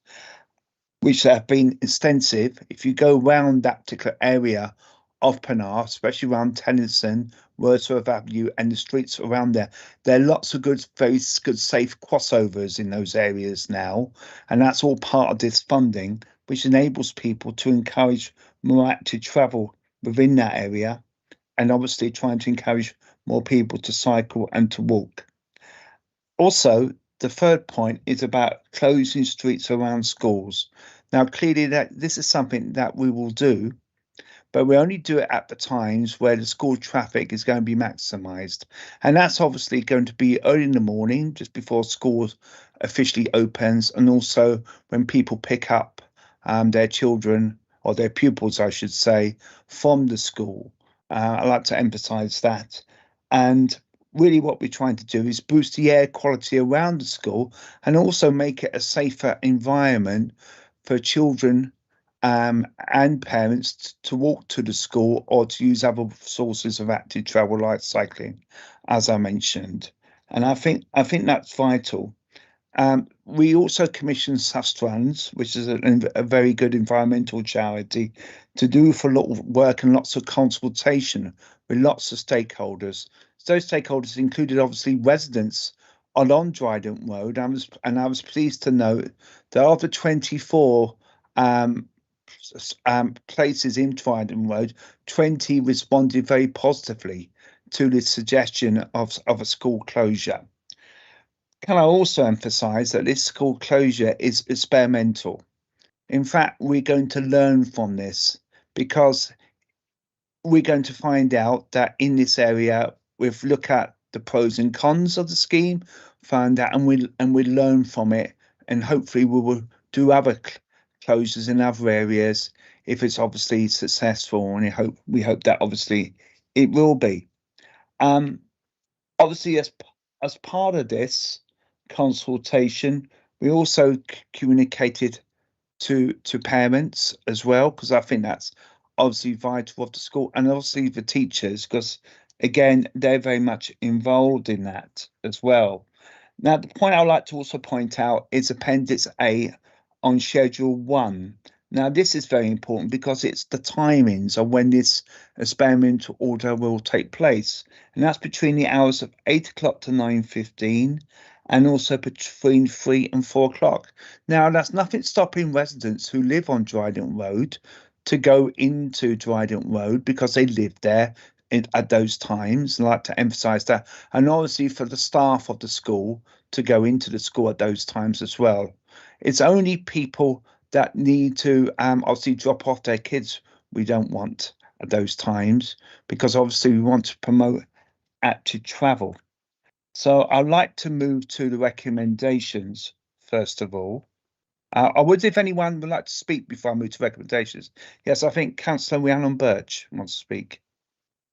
Speaker 3: which have been extensive. If you go around that particular area of Penarth, especially around Tennyson, Wordsworth Avenue and the streets around there are lots of very good safe crossovers in those areas now, and that's all part of this funding, which enables people to encourage more active travel within that area, and obviously trying to encourage more people to cycle and to walk. Also, the third point is about closing streets around schools. Now, clearly that this is something that we will do, but we only do it at the times where the school traffic is going to be maximised. And that's obviously going to be early in the morning, just before school officially opens, and also when people pick up their children or their pupils, I should say, from the school. I like to emphasise that. And really what we're trying to do is boost the air quality around the school and also make it a safer environment for children and parents to walk to the school or to use other sources of active travel like cycling, as I mentioned. And I think that's vital. We also commissioned Sustrans, which is a very good environmental charity, to do for a lot of work and lots of consultation with lots of stakeholders. Those stakeholders included obviously residents along Dryden Road. I was pleased to note that of the 24 places in Dryden Road, 20 responded very positively to the suggestion of a school closure. Can I also emphasise that this school closure is experimental? In fact, we're going to learn from this because we're going to find out that in this area, we've looked at the pros and cons of the scheme, find out, and we learn from it, and hopefully we will do other closures in other areas if it's obviously successful, and we hope that obviously it will be. Obviously, as part of this consultation, we also communicated to parents as well, because I think that's obviously vital of the school, and obviously the teachers, because again they're very much involved in that as well. Now, the point I'd like to also point out is Appendix A on Schedule 1. Now, this is very important because it's the timings of when this experimental order will take place, and that's between the hours of 8 o'clock to 9:15, and also between 3 and 4 o'clock. Now, that's nothing stopping residents who live on Dryden Road to go into Dryden Road because they live there at those times. I like to emphasise that, and obviously for the staff of the school to go into the school at those times as well. It's only people that need to obviously drop off their kids we don't want at those times, because obviously we want to promote active travel. So I'd like to move to the recommendations first of all. I would, if anyone would like to speak before I move to recommendations. Yes, I think Councillor Rhiannon Birch wants to speak.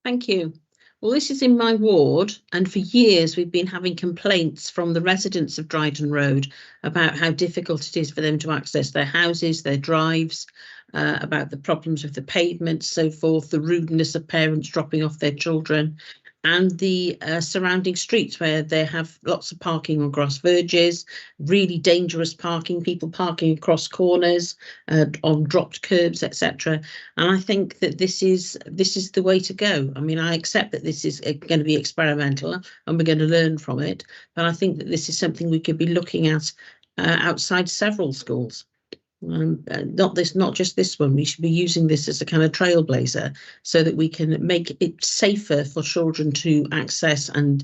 Speaker 5: Thank you. Well, this is in my ward, and for years we've been having complaints from the residents of Dryden Road about how difficult it is for them to access their houses, their drives, about the problems with the pavement, so forth, the rudeness of parents dropping off their children, and the surrounding streets where they have lots of parking on grass verges, really dangerous parking, people parking across corners, on dropped curbs, etc. And I think that this is the way to go. I mean, I accept that this is going to be experimental and we're going to learn from it, but I think that this is something we could be looking at outside several schools. Not just this one. We should be using this as a kind of trailblazer so that we can make it safer for children to access and,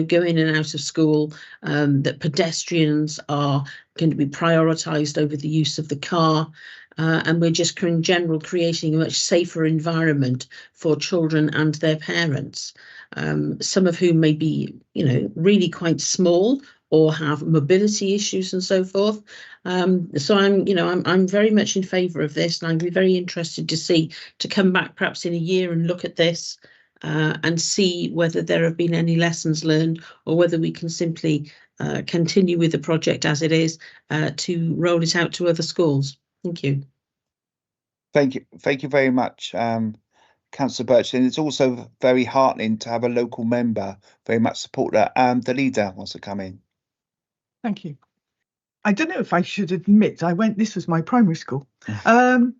Speaker 5: go in and out of school, that pedestrians are going to be prioritised over the use of the car. And we're just in general creating a much safer environment for children and their parents, some of whom may be, really quite small or have mobility issues and so forth. So I'm very much in favour of this, and I'd be very interested to come back perhaps in a year and look at this and see whether there have been any lessons learned, or whether we can simply continue with the project as it is to roll it out to other schools. Thank you.
Speaker 3: Thank you very much, Councillor Birch. And it's also very heartening to have a local member very much support that. The leader wants to come in.
Speaker 1: Thank you. I don't know if I should admit, this was my primary school. And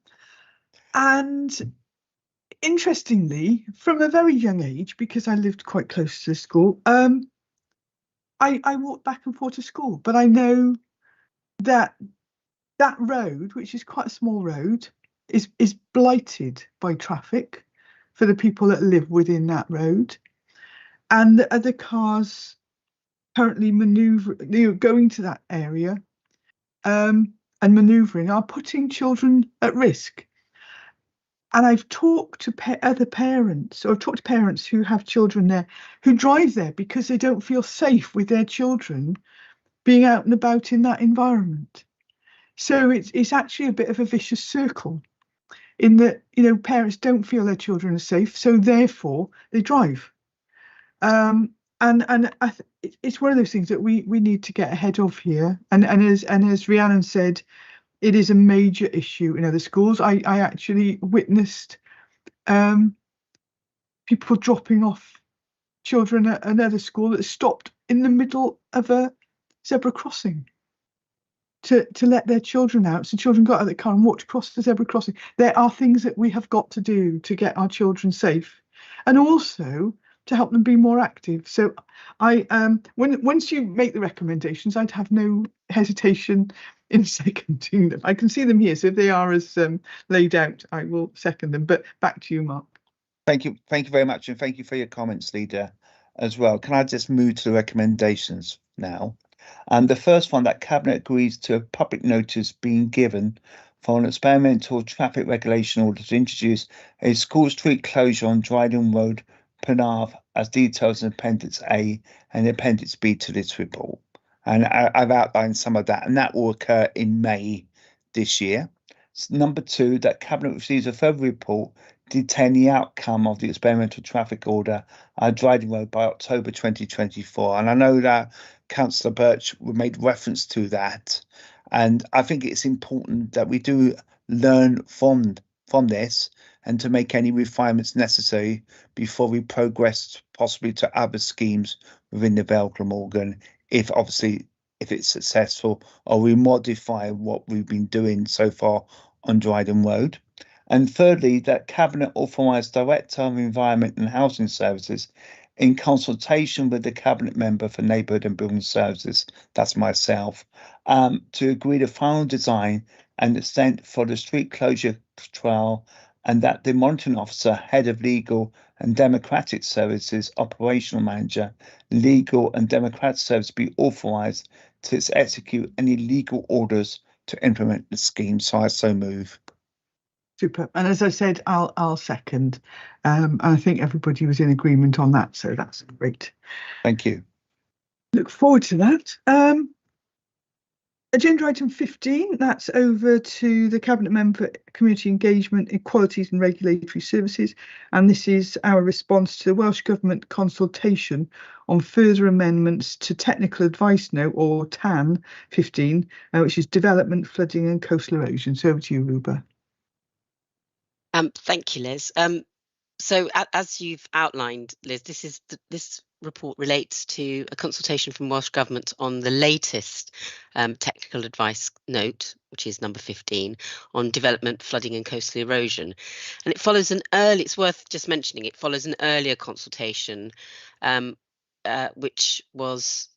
Speaker 1: interestingly, from a very young age, because I lived quite close to the school, I walked back and forth to school. But I know that road, which is quite a small road, is blighted by traffic for the people that live within that road. And the other cars currently going to that area and manoeuvring are putting children at risk. And I've talked to other parents, or I've talked to parents who have children there, who drive there because they don't feel safe with their children being out and about in that environment. So it's actually a bit of a vicious circle. in that, parents don't feel their children are safe, so therefore they drive. And it's one of those things that we need to get ahead of here. And as Rhiannon said, it is a major issue in other schools. I actually witnessed people dropping off children at another school that stopped in the middle of a zebra crossing to let their children out. So children got out of the car and walked across the zebra crossing. There are things that we have got to do to get our children safe, and also to help them be more active. So once you make the recommendations, I'd have no hesitation in seconding them. I can see them here, so if they are as laid out, I will second them. But back to you, Mark.
Speaker 3: Thank you very much, and thank you for your comments, Leader, as well. Can I just move to the recommendations now? And the first one, that Cabinet agrees to a public notice being given for an experimental traffic regulation order to introduce a school street closure on Dryden Road, Penarth, as detailed in Appendix A and Appendix B to this report. And I've outlined some of that, and that will occur in May this year. Number 2, that Cabinet receives a further report detailing the outcome of the experimental traffic order at Dryden Road by October 2024. And I know that Councillor Birch made reference to that, and I think it's important that we do learn from this and to make any refinements necessary before we progress possibly to other schemes within the Vale Glamorgan, if it's successful, or we modify what we've been doing so far on Dryden Road. And thirdly, that Cabinet authorised Director of Environment and Housing Services, in consultation with the Cabinet Member for Neighbourhood and Building Services, that's myself, to agree the final design and extent for the street closure trial, and that the monitoring officer, head of legal and democratic services, operational manager, legal and democratic service be authorised to execute any legal orders to implement the scheme. So I so move.
Speaker 1: Super. And as I said, I'll second. And I think everybody was in agreement on that, so that's great.
Speaker 3: Thank you.
Speaker 1: Look forward to that. Agenda item 15, that's over to the Cabinet Member for Community Engagement, Equalities and Regulatory Services. And this is our response to the Welsh Government consultation on further amendments to Technical Advice Note, or TAN 15, which is Development, Flooding and Coastal Erosion. So over to you, Ruba.
Speaker 4: Thank you, Liz. So as you've outlined, Liz, this report relates to a consultation from Welsh Government on the latest technical advice note, which is number 15, on development, flooding and coastal erosion. And it follows it's worth just mentioning, it follows an earlier consultation, which was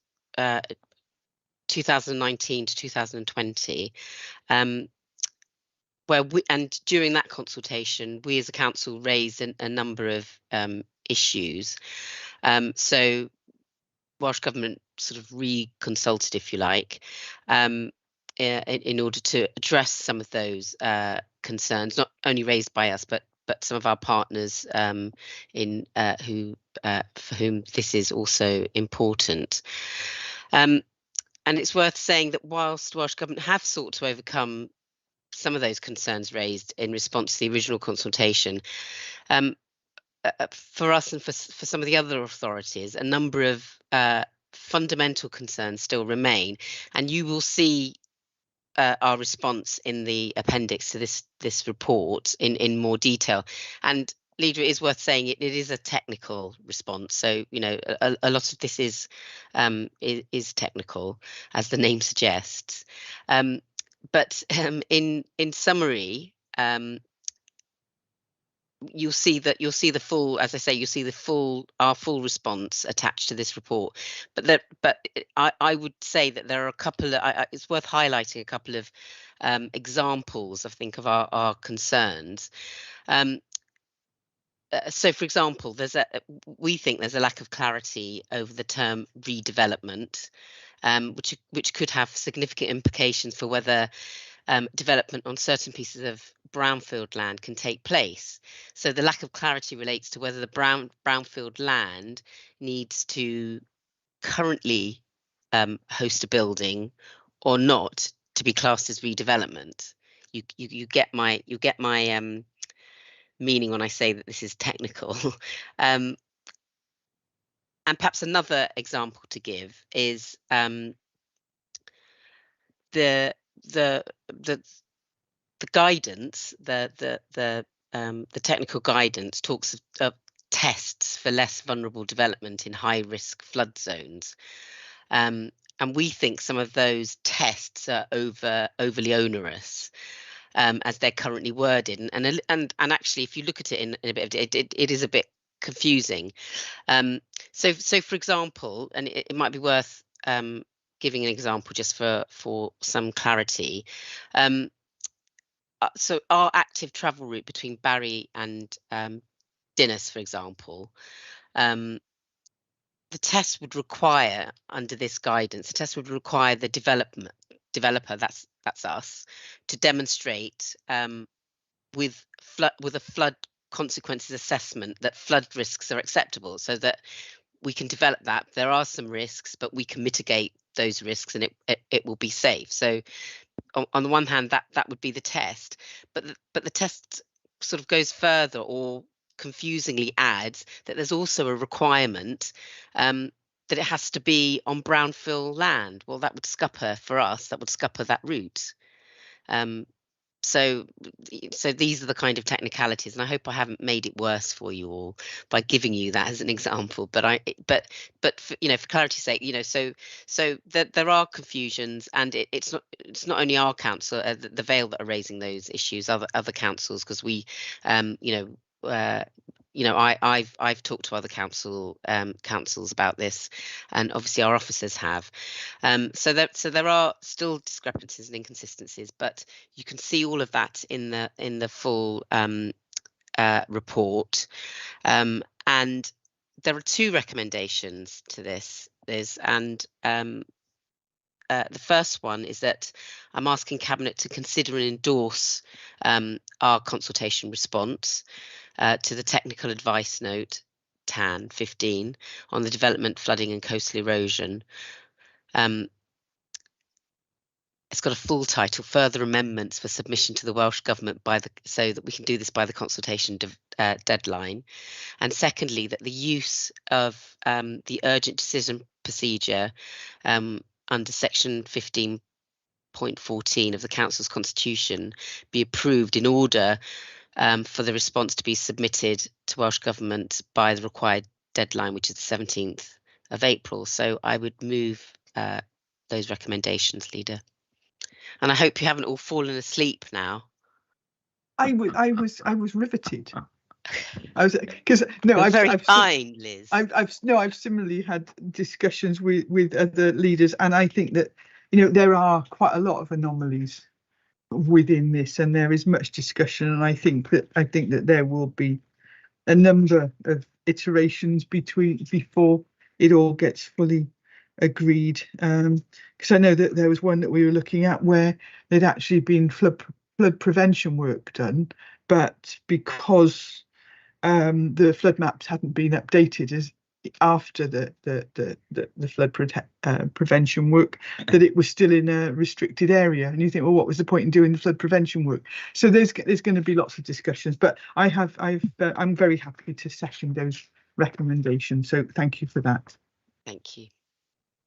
Speaker 4: 2019 to 2020, and during that consultation, we as a council raised a number of issues. So Welsh Government sort of reconsulted, if you like, in order to address some of those concerns, not only raised by us, but some of our partners for whom this is also important. And it's worth saying that whilst Welsh Government have sought to overcome some of those concerns raised in response to the original consultation, for us and for some of the other authorities, a number of fundamental concerns still remain, and you will see our response in the appendix to this report in more detail. And Leader, it is worth saying it is a technical response, so a lot of this is technical, as the name suggests. But in summary, you'll see the full, as I say, our full response attached to this report. But I would say that there are a couple of, it's worth highlighting a couple of examples, I think, of our concerns. So, for example, we think there's a lack of clarity over the term redevelopment, which could have significant implications for whether development on certain pieces of brownfield land can take place. So the lack of clarity relates to whether the brownfield land needs to currently host a building or not to be classed as redevelopment. you get my meaning when I say that this is technical. And perhaps another example to give is the guidance, the technical guidance talks of tests for less vulnerable development in high risk flood zones. And we think some of those tests are overly onerous as they're currently worded. And actually, if you look at it in a bit of it is a bit confusing. So for example, and it might be worth giving an example just for some clarity. So our active travel route between Barry and Dinas, for example, the test would require, under this guidance, the test would require the developer, that's us, to demonstrate with a flood consequences assessment that flood risks are acceptable, so that we can develop that. There are some risks, but we can mitigate those risks, and it will be safe. So on the one hand, that would be the test, but the test sort of goes further, or confusingly adds that there's also a requirement that it has to be on brownfield land. Well, that would scupper for us. That would scupper that route. So these are the kind of technicalities, and I hope I haven't made it worse for you all by giving you that as an example. But for, for clarity's sake, so there are confusions, and it's not only our council, the Vale, that are raising those issues. Other councils, because we, I've talked to other councils about this, and obviously our officers have. So there are still discrepancies and inconsistencies, but you can see all of that in the full report. And there are two recommendations to this. The first one is that I'm asking Cabinet to consider and endorse our consultation response to the technical advice note TAN 15 on the development, flooding and coastal erosion. It's got a full title: Further Amendments for Submission to the Welsh Government so that we can do this by the consultation deadline. And secondly, that the use of the urgent decision procedure under section 15.14 of the Council's Constitution be approved in order for the response to be submitted to Welsh Government by the required deadline, which is the 17th of April. So I would move those recommendations, Leader. And I hope you haven't all fallen asleep now.
Speaker 1: I was riveted. I've
Speaker 4: Liz.
Speaker 1: I've similarly had discussions with other leaders, and I think that there are quite a lot of anomalies within this, and there is much discussion, and I think that there will be a number of iterations before it all gets fully agreed, because I know that there was one that we were looking at where there'd actually been flood prevention work done, but because the flood maps hadn't been updated as after the flood prevention work, that it was still in a restricted area, and you think, well, what was the point in doing the flood prevention work? So there's going to be lots of discussions, but I'm very happy to second those recommendations, so thank you for that.
Speaker 4: Thank you.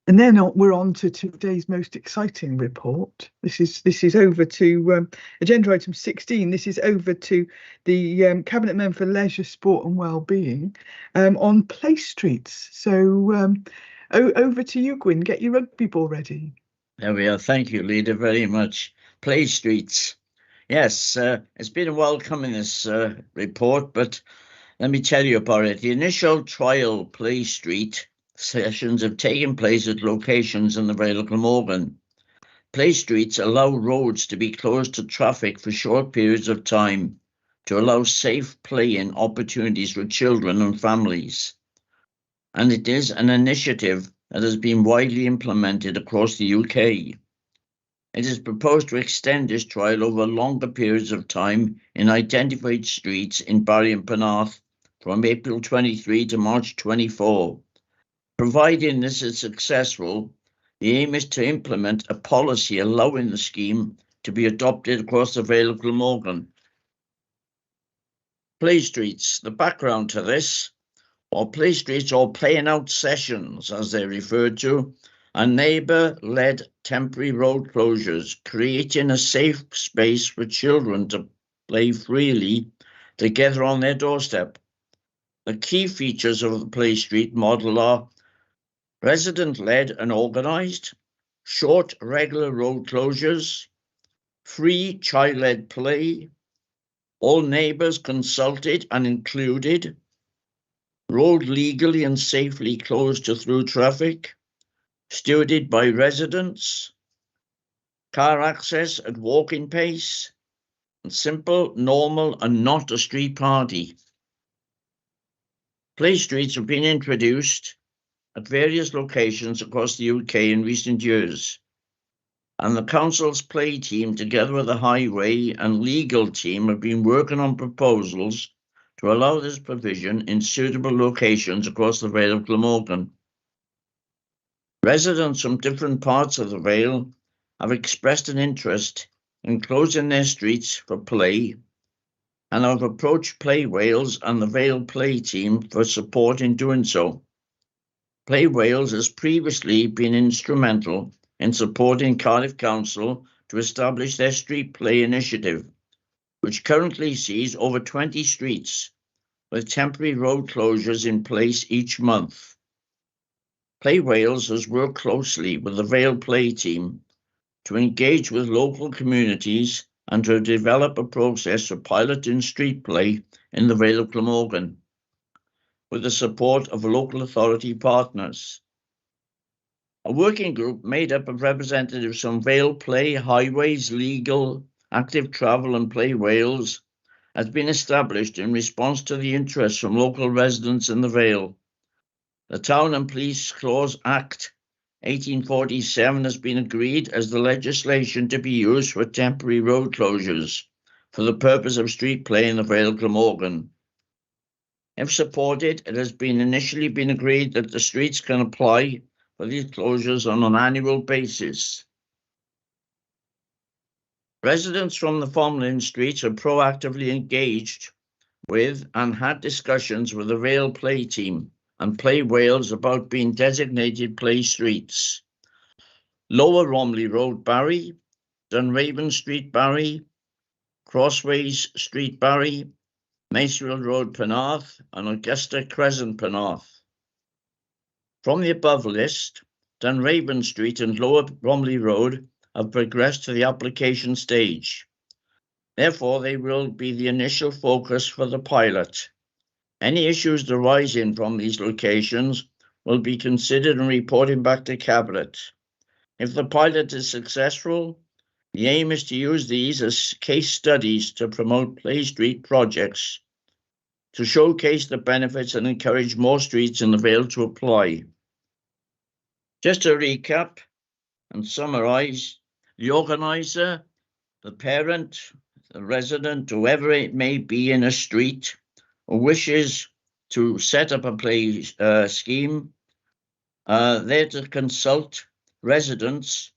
Speaker 1: And then we're on to today's most exciting report. This is over to agenda item 16. This is over to the Cabinet Member for Leisure, Sport and Wellbeing on Play Streets. So over to you, Gwyn. Get your rugby ball ready.
Speaker 7: There we are. Thank you, Leader, very much. Play Streets. Yes, it's been a while coming, this report, but let me tell you about it. The initial trial Play Street sessions have taken place at locations in the Vale of Glamorgan. Play streets allow roads to be closed to traffic for short periods of time to allow safe playing opportunities for children and families. And it is an initiative that has been widely implemented across the UK. It is proposed to extend this trial over longer periods of time in identified streets in Barry and Penarth from April 23 to March 24. Providing this is successful, the aim is to implement a policy allowing the scheme to be adopted across the Vale of Glamorgan. Play streets. The background to this, or play streets, or playing out sessions, as they're referred to, are neighbour-led temporary road closures, creating a safe space for children to play freely together on their doorstep. The key features of the Play Street model are resident-led and organised, short regular road closures, free child-led play, all neighbours consulted and included, road legally and safely closed to through traffic, stewarded by residents, car access at walking pace, and simple, normal, and not a street party. Play streets have been introduced at various locations across the UK in recent years, and the council's play team, together with the highway and legal team, have been working on proposals to allow this provision in suitable locations across the Vale of Glamorgan. Residents from different parts of the Vale have expressed an interest in closing their streets for play, and have approached Play Wales and the Vale Play team for support in doing so. Play Wales has previously been instrumental in supporting Cardiff Council to establish their street play initiative, which currently sees over 20 streets with temporary road closures in place each month. Play Wales has worked closely with the Vale Play team to engage with local communities and to develop a process for piloting street play in the Vale of Glamorgan, with the support of local authority partners. A working group made up of representatives from Vale Play, Highways, Legal, Active Travel and Play Wales has been established in response to the interest from local residents in the Vale. The Town and Police Clause Act 1847 has been agreed as the legislation to be used for temporary road closures for the purpose of street play in the Vale of Glamorgan. If supported, it has been initially been agreed that the streets can apply for these closures on an annual basis. Residents from the farmland streets are proactively engaged with and had discussions with the Vale Play team and Play Wales about being designated play streets. Lower Romley Road, Barry, Dunraven Street, Barry, Crossways Street, Barry, Macefield Road, Penarth, and Augusta Crescent, Penarth. From the above list, Dunraven Street and Lower Romley Road have progressed to the application stage. Therefore, they will be the initial focus for the pilot. Any issues arising from these locations will be considered and reported back to Cabinet. If the pilot is successful, the aim is to use these as case studies to promote Play Street projects, to showcase the benefits and encourage more streets in the Vale to apply. Just to recap and summarise, the organiser, the parent, the resident, whoever it may be in a street, who wishes to set up a play scheme, they're to consult residents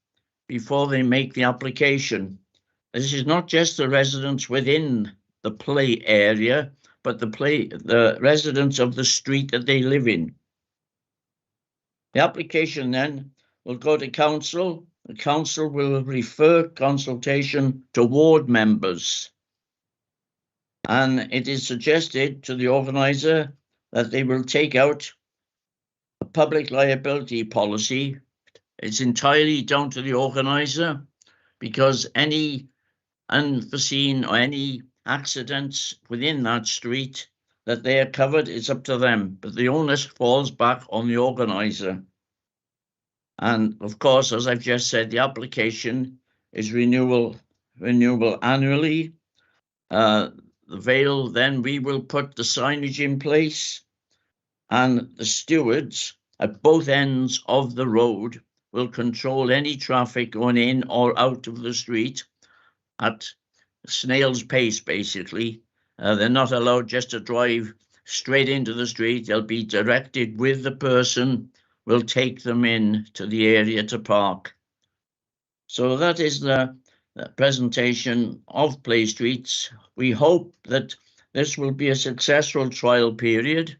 Speaker 7: before they make the application. This is not just the residents within the play area, but the residents of the street that they live in. The application then will go to council. The council will refer consultation to ward members. And it is suggested to the organiser that they will take out a public liability policy. It's entirely down to the organiser, because any unforeseen or any accidents within that street that they are covered, it's up to them. But the onus falls back on the organiser. And of course, as I've just said, the application is renewable annually. The Vale, then we will put the signage in place, and the stewards at both ends of the road will control any traffic going in or out of the street at snail's pace, basically. They're not allowed just to drive straight into the street. They'll be directed with the person, will take them in to the area to park. So that is the presentation of Play Streets. We hope that this will be a successful trial period,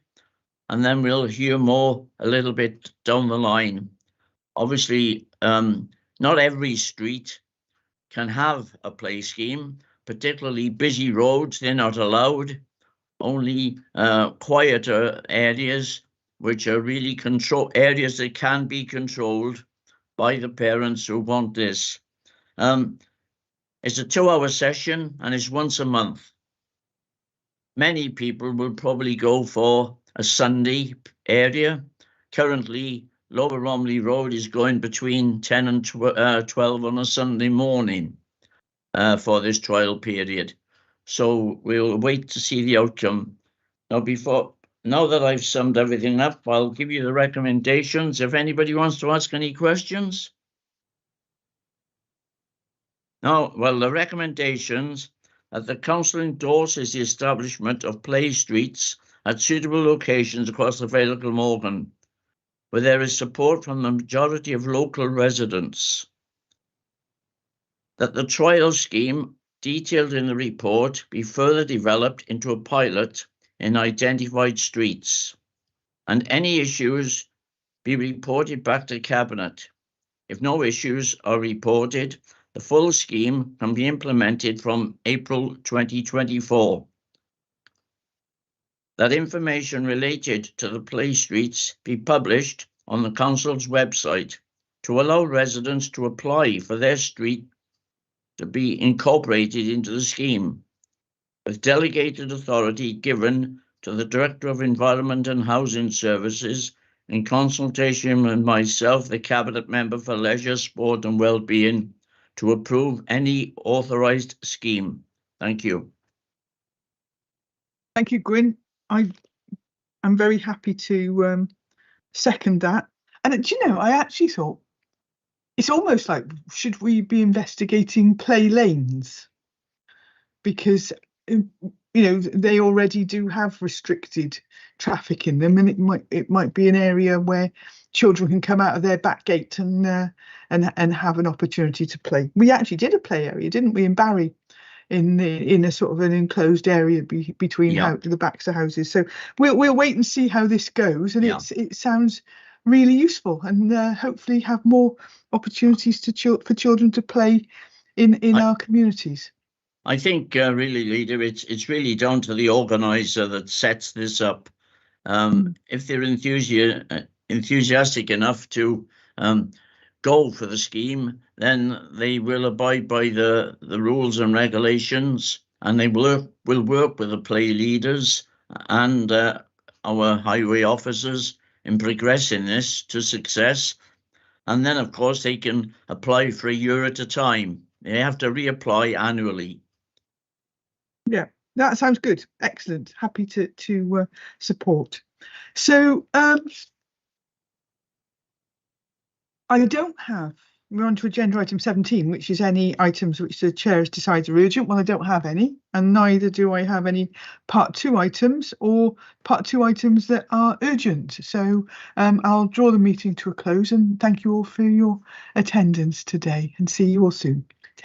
Speaker 7: and then we'll hear more a little bit down the line. Obviously, not every street can have a play scheme, particularly busy roads, they're not allowed. Only quieter areas, which are really areas that can be controlled by the parents who want this. It's a 2-hour session and it's once a month. Many people will probably go for a Sunday area. Currently, Lower Romley Road is going between 10 and 12 on a Sunday morning for this trial period. So we'll wait to see the outcome. Now that I've summed everything up, I'll give you the recommendations. If anybody wants to ask any questions. No, well, the recommendations that the council endorses the establishment of play streets at suitable locations across the Vale of Glamorgan, where there is support from the majority of local residents. That the trial scheme detailed in the report be further developed into a pilot in identified streets, and any issues be reported back to Cabinet. If no issues are reported, the full scheme can be implemented from April 2024. That information related to the play streets be published on the council's website to allow residents to apply for their street to be incorporated into the scheme, with delegated authority given to the Director of Environment and Housing Services in consultation with myself, the Cabinet Member for Leisure, Sport and Wellbeing, to approve any authorised scheme. Thank you.
Speaker 1: Thank you, Gwyn. I'm very happy to second that. And do you know, I actually thought it's almost like, should we be investigating play lanes? Because, you know, they already do have restricted traffic in them, and it might be an area where children can come out of their back gate and have an opportunity to play. We actually did a play area, didn't we, in Barry, in a sort of an enclosed area between the backs of houses. So we'll wait and see how this goes, and it sounds really useful, and hopefully have more opportunities for children to play in our communities.
Speaker 7: I think really, Leader, it's really down to the organiser that sets this up. If they're enthusiastic enough to go for the scheme, then they will abide by the rules and regulations, and they will work with the play leaders and our highway officers in progressing this to success. And then, of course, they can apply for a year at a time. They have to reapply annually.
Speaker 1: Yeah, that sounds good. Excellent. Happy to support. So we're on to agenda item 17, which is any items which the chair has decided are urgent. Well, I don't have any, and neither do I have any part 2 items or part 2 items that are urgent. So I'll draw the meeting to a close, and thank you all for your attendance today, and see you all soon.